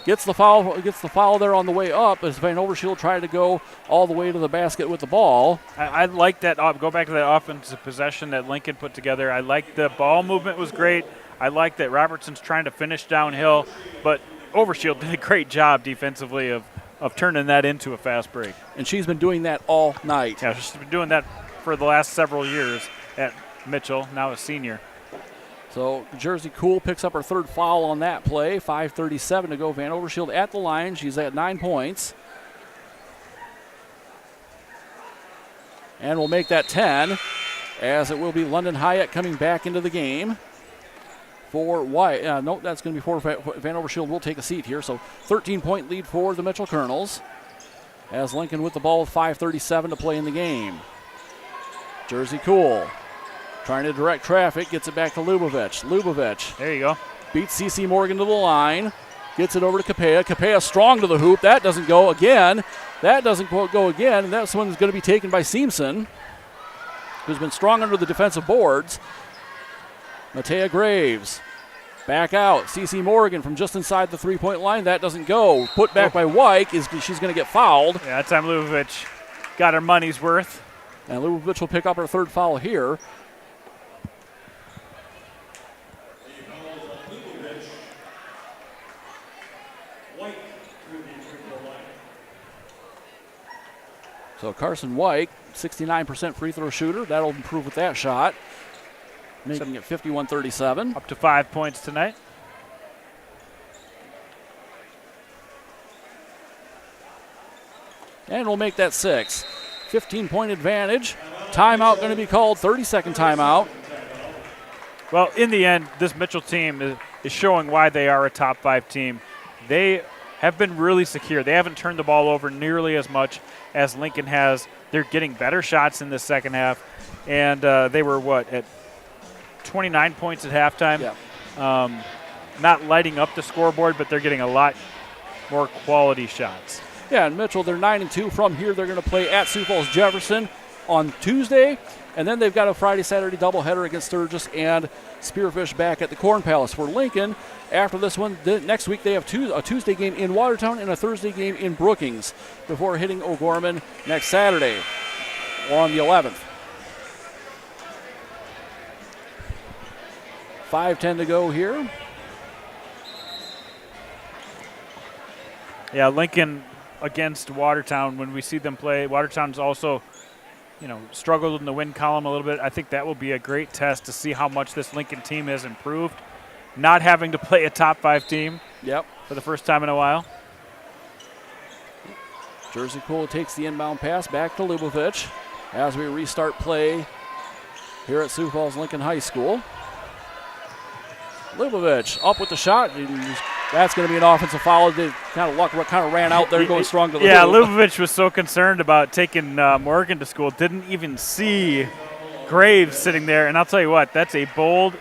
Gets the foul there on the way up as Van Overshield tried to go all the way to the basket with the ball. I like that. Go back to that offensive possession that Lincoln put together. I like the ball movement was great. I like that Robertson's trying to finish downhill, but Overshield did a great job defensively of turning that into a fast break. And she's been doing that all night. Yeah, she's been doing that for the last several years at Mitchell, now a senior. So Jersey Kuhl picks up her third foul on that play. 5:37 to go. Van Overshield at the line. She's at 9 points. And we'll make that 10, as it will be London Hayek coming back into the game. For White. No, that's going to be for Van Overshield. Will take a seat here. So 13-point lead for the Mitchell Kernels, as Lincoln with the ball with 5:37 to play in the game. Jersey Kuhl trying to direct traffic, gets it back to Lubavitch. Lubavitch. There you go. Beats C.C. Morgan to the line. Gets it over to Capella. Capella strong to the hoop. That doesn't go again. That doesn't go again. And that one's going to be taken by Seamson, who's been strong under the defensive boards. Matea Graves. Back out. C.C. Morgan from just inside the three-point line. That doesn't go. Put back by Wyke. She's going to get fouled. Yeah, that time Lubavitch got her money's worth. And Lubavitch will pick up her third foul here. So Carson White, 69% free throw shooter. That'll improve with that shot, making it 51-37. Up to 5 points tonight. And we'll make that 6. 15-point advantage. Timeout going to be called, 30-second timeout. Well, in the end, this Mitchell team is showing why they are a top 5 team. They have been really secure. They haven't turned the ball over nearly as much as Lincoln has. They're getting better shots in the second half. And they were, at 29 points at halftime? Yeah. Not lighting up the scoreboard, but they're getting a lot more quality shots. Yeah, and Mitchell, they're 9-2. From here, they're going to play at Sioux Falls Jefferson on Tuesday. And then they've got a Friday-Saturday doubleheader against Sturgis and Spearfish back at the Corn Palace. For Lincoln, after this one, next week they have a Tuesday game in Watertown and a Thursday game in Brookings before hitting O'Gorman next Saturday on the 11th. 5:10 to go here. Yeah, Lincoln against Watertown when we see them play. Watertown's also, struggled in the win column a little bit. I think that will be a great test to see how much this Lincoln team has improved. Not having to play a top 5 team for the first time in a while. Jersey Cool takes the inbound pass back to Lubavitch as we restart play here at Sioux Falls Lincoln High School. Lubavitch up with the shot. That's going to be an offensive foul. They kind of ran out there going strong to the hoop. Lubavitch was so concerned about taking Morgan to school, didn't even see Graves sitting there. And I'll tell you what, that's a bold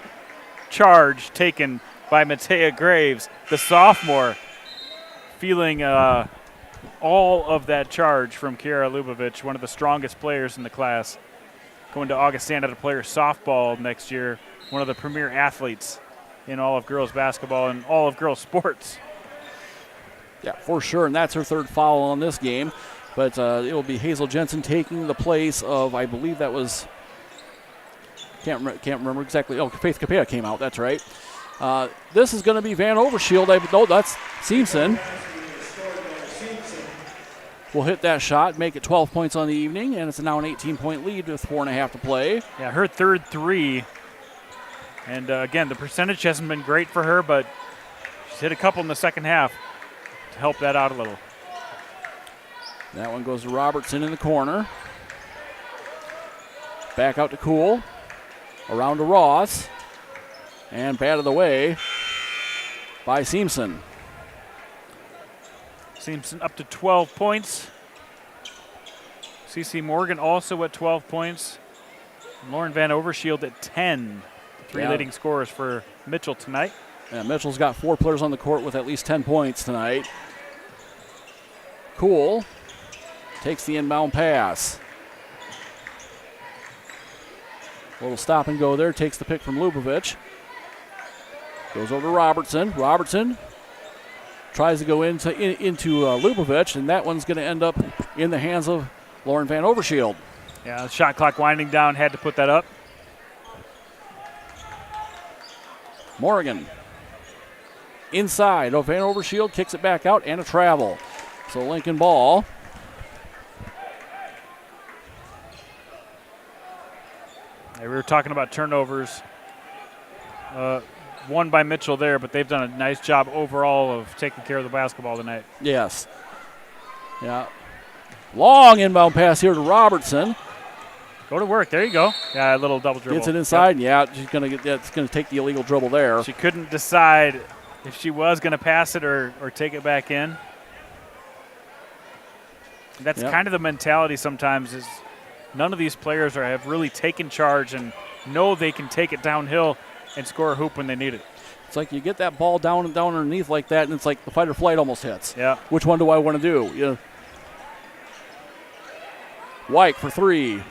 charge taken by Matea Graves, the sophomore, feeling all of that charge from Kiara Lubavitch, one of the strongest players in the class. Going to Augustana to play her softball next year, one of the premier athletes in all of girls basketball and all of girls sports. Yeah, for sure, and that's her third foul on this game. But it will be Hazel Jensen taking the place of, I believe that was, can't remember exactly. Oh, Faith Capella came out, that's right. This is going to be Van Overshield. No, that's Seamson. Will hit that shot, make it 12 points on the evening, and it's now an 18-point lead with 4.5 to play. Yeah, her third 3. And again, the percentage hasn't been great for her, but she's hit a couple in the second half to help that out a little. That one goes to Robertson in the corner. Back out to Cool. Around to Ross. And batted away by Seamson. Seamson up to 12 points. CC Morgan also at 12 points. And Lauren Van Overshield at 10. The 3 leading scorers for Mitchell tonight. Yeah, Mitchell's got 4 players on the court with at least 10 points tonight. Cool takes the inbound pass. A little stop and go there. Takes the pick from Lubavitch. Goes over to Robertson. Robertson tries to go into Lubavitch, and that one's going to end up in the hands of Lauren Van Overshield. Yeah, shot clock winding down, had to put that up. Morgan inside. Van Overshield kicks it back out, and a travel. So Lincoln ball. Hey, we were talking about turnovers. One by Mitchell there, but they've done a nice job overall of taking care of the basketball tonight. Yes. Yeah. Long inbound pass here to Robertson. Go to work. There you go. Yeah, a little double dribble. Gets it inside. Yep. Yeah, she's going to get that. It's going to take the illegal dribble there. She couldn't decide if she was going to pass it or take it back in. That's kind of the mentality sometimes is none of these players have really taken charge and know they can take it downhill and score a hoop when they need it. It's like you get that ball down and underneath like that, and it's like the fight or flight almost hits. Yeah. Which one do I want to do? You Wyke for 3.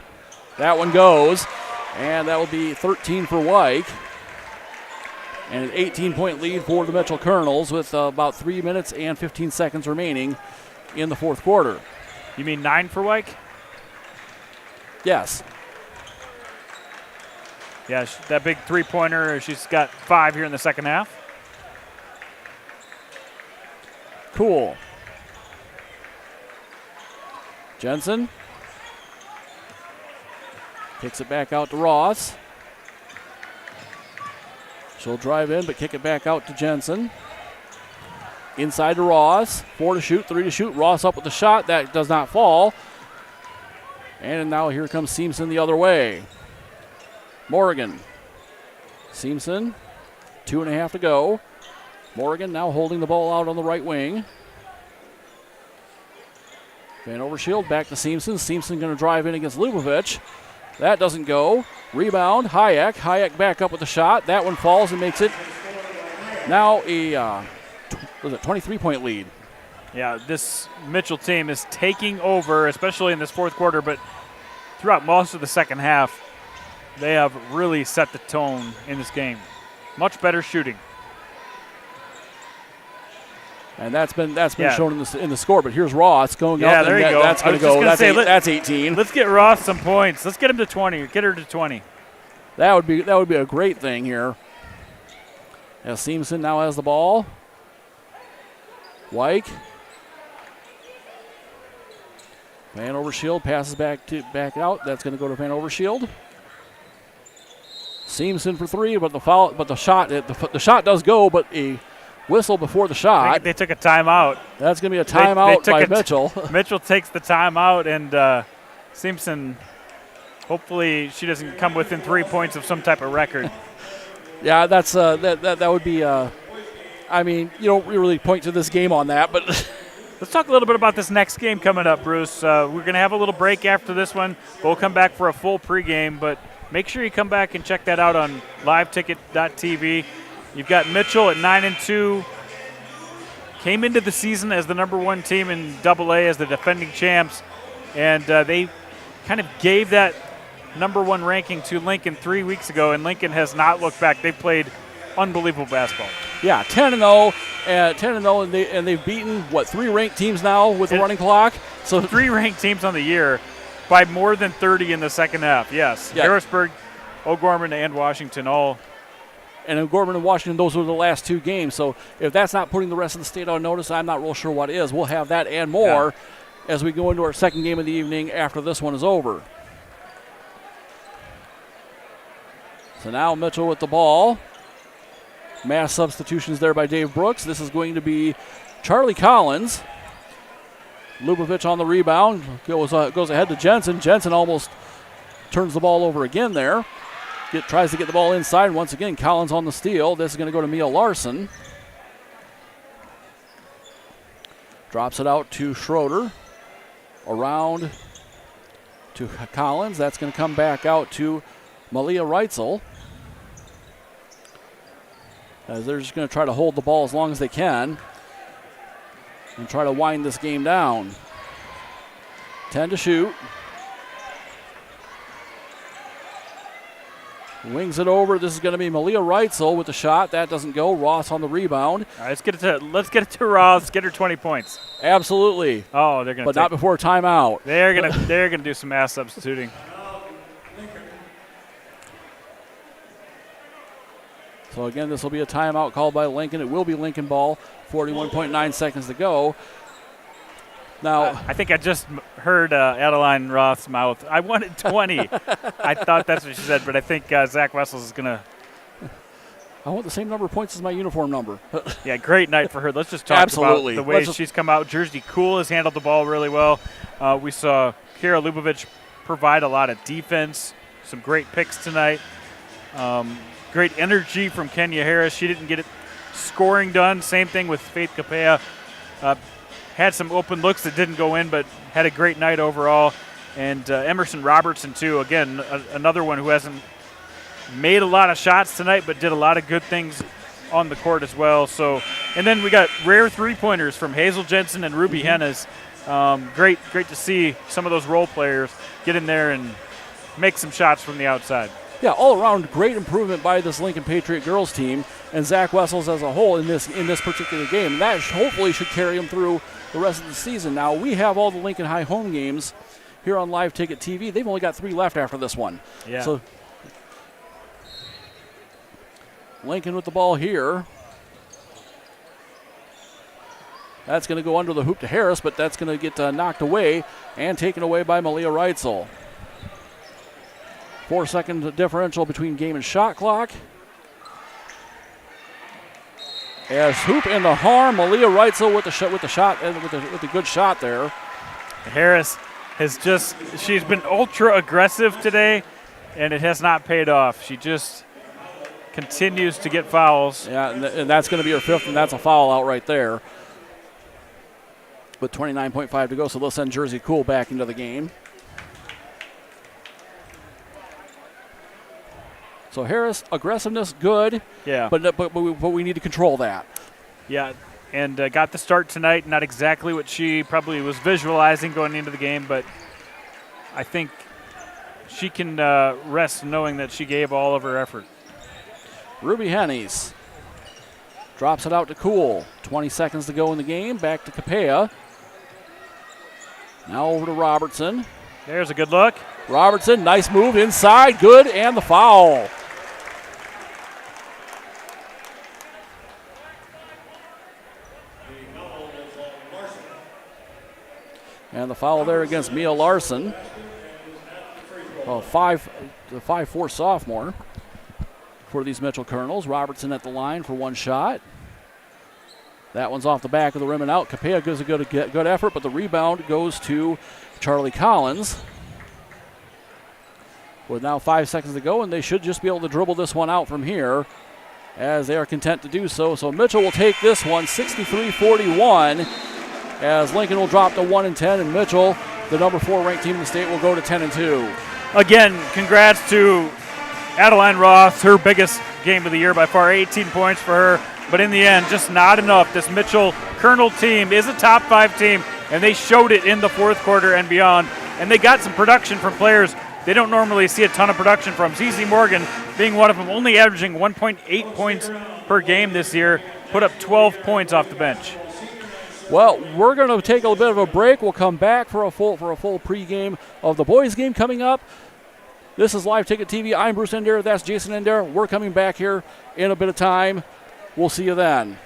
That one goes, and that will be 13 for Wyke. And an 18-point lead for the Mitchell Kernels with about 3 minutes and 15 seconds remaining in the fourth quarter. You mean 9 for Wyke? Yes. Yeah, that big three-pointer, she's got 5 here in the second half. Cool. Jensen kicks it back out to Ross. She'll drive in, but kick it back out to Jensen. Inside to Ross. 4 to shoot, 3 to shoot. Ross up with the shot. That does not fall. And now here comes Seamson the other way. Morgan. Seamson, 2.5 to go. Morgan now holding the ball out on the right wing. Van Overshield back to Seamson. Seamson going to drive in against Lubavitch. That doesn't go. Rebound, Hayek. Hayek back up with the shot. That one falls and makes it now a 23-point lead. Yeah, this Mitchell team is taking over, especially in this fourth quarter, but throughout most of the second half, they have really set the tone in this game. Much better shooting. And that's been shown in the score. But here's Ross going up. Yeah, there you go. That's going to go. That's 18. Let's get Ross some points. Let's get him to 20. Get her to 20. That would be a great thing here. As Seamson now has the ball. Wyke Van Overshield passes back out. That's going to go to Van Overshield. Seamson for three, but the shot does go, but a whistle before the shot. They took a timeout. That's going to be a timeout by Mitchell. Mitchell takes the timeout, and Seamson, hopefully she doesn't come within 3 points of some type of record. Yeah, that's that would be. I mean, you don't really point to this game on that, but let's talk a little bit about this next game coming up, Bruce. We're going to have a little break after this one. We'll come back for a full pregame, but make sure you come back and check that out on liveticket.tv. You've got Mitchell at 9-2. Came into the season as the number one team in AA as the defending champs, and they kind of gave that number one ranking to Lincoln 3 weeks ago, and Lincoln has not looked back. They've played unbelievable basketball. Yeah, 10-0, and they've beaten, 3 ranked teams now with the running clock? So 3 ranked teams on the year by more than 30 in the second half, yes. Yeah. Harrisburg, O'Gorman, and Washington all. And O'Gorman and Washington, those were the last 2 games. So if that's not putting the rest of the state on notice, I'm not real sure what is. We'll have that and more as we go into our second game of the evening after this one is over. So now Mitchell with the ball. Mass substitutions there by Dave Brooks. This is going to be Charlie Collins. Lubavitch on the rebound. Goes ahead to Jensen. Jensen almost turns the ball over again there. Tries to get the ball inside. Once again, Collins on the steal. This is going to go to Mia Larson. Drops it out to Schroeder. Around to Collins. That's going to come back out to Malia Reitzel. As they're just going to try to hold the ball as long as they can and try to wind this game down. 10 to shoot. Wings it over. This is going to be Malia Reitzel with the shot. That doesn't go. Ross on the rebound. All right, let's get it to Ross. Get her 20 points. Absolutely. Oh, they're going to. But not before timeout. They're going to do some mass substituting. So again, this will be a timeout called by Lincoln. It will be Lincoln ball. 41.9 seconds to go. Now, I think I just heard Adeline Roth's mouth. I wanted 20. I thought that's what she said, but I think Zach Wessels is going to. I want the same number of points as my uniform number. Yeah, great night for her. Let's just talk about the way she's come out. Jersey Cool has handled the ball really well. We saw Kara Lubavitch provide a lot of defense, some great picks tonight. Great energy from Kenya Harris. She didn't get it scoring done. Same thing with Faith Capea. Had some open looks that didn't go in, but had a great night overall. And Emerson Robertson, too. Again, another one who hasn't made a lot of shots tonight, but did a lot of good things on the court as well. So, and then we got rare three-pointers from Hazel Jensen and Ruby Hennes. Great to see some of those role players get in there and make some shots from the outside. Yeah, all around great improvement by this Lincoln Patriot girls team and Zach Wessels as a whole in this particular game. That hopefully should carry them through the rest of the season. Now, we have all the Lincoln High home games here on Live Ticket TV. They've only got 3 left after this one. Yeah. So Lincoln with the ball here. That's going to go under the hoop to Harris, but that's going to get knocked away and taken away by Malia Reitzel. 4-second differential between game and shot clock. As hoop in the harm, Malia Reitzel with the good shot there. Harris she's been ultra aggressive today, and it has not paid off. She just continues to get fouls. Yeah, and that's going to be her 5th, and that's a foul out right there. With 29.5 to go, so they'll send Jersey Cool back into the game. So Harris, aggressiveness, good. Yeah. But we need to control that. Yeah, and got the start tonight. Not exactly what she probably was visualizing going into the game, but I think she can rest knowing that she gave all of her effort. Ruby Hennes drops it out to Cool. 20 seconds to go in the game. Back to Capea. Now over to Robertson. There's a good look. Robertson, nice move inside, good, and the foul. And the foul there against Mia Larson. Well, the 5'4" sophomore for these Mitchell Kernels. Robertson at the line for one shot. That one's off the back of the rim and out. Capella gives a good effort, but the rebound goes to Charlie Collins. With now 5 seconds to go, and they should just be able to dribble this one out from here as they are content to do so. So Mitchell will take this one 63-41 as Lincoln will drop to 1-10, and Mitchell, the number 4 ranked team in the state, will go to 10-2. Again, congrats to Adeline Ross, her biggest game of the year by far, 18 points for her. But in the end, just not enough. This Mitchell Kernel team is a top 5 team, and they showed it in the fourth quarter and beyond. And they got some production from players they don't normally see a ton of production from. ZZ Morgan being one of them, only averaging 1.8 points per game this year, put up 12 points off the bench. Well, we're going to take a bit of a break. We'll come back for a full pregame of the boys' game coming up. This is Live Ticket TV. I'm Bruce Ender. That's Jason Ender. We're coming back here in a bit of time. We'll see you then.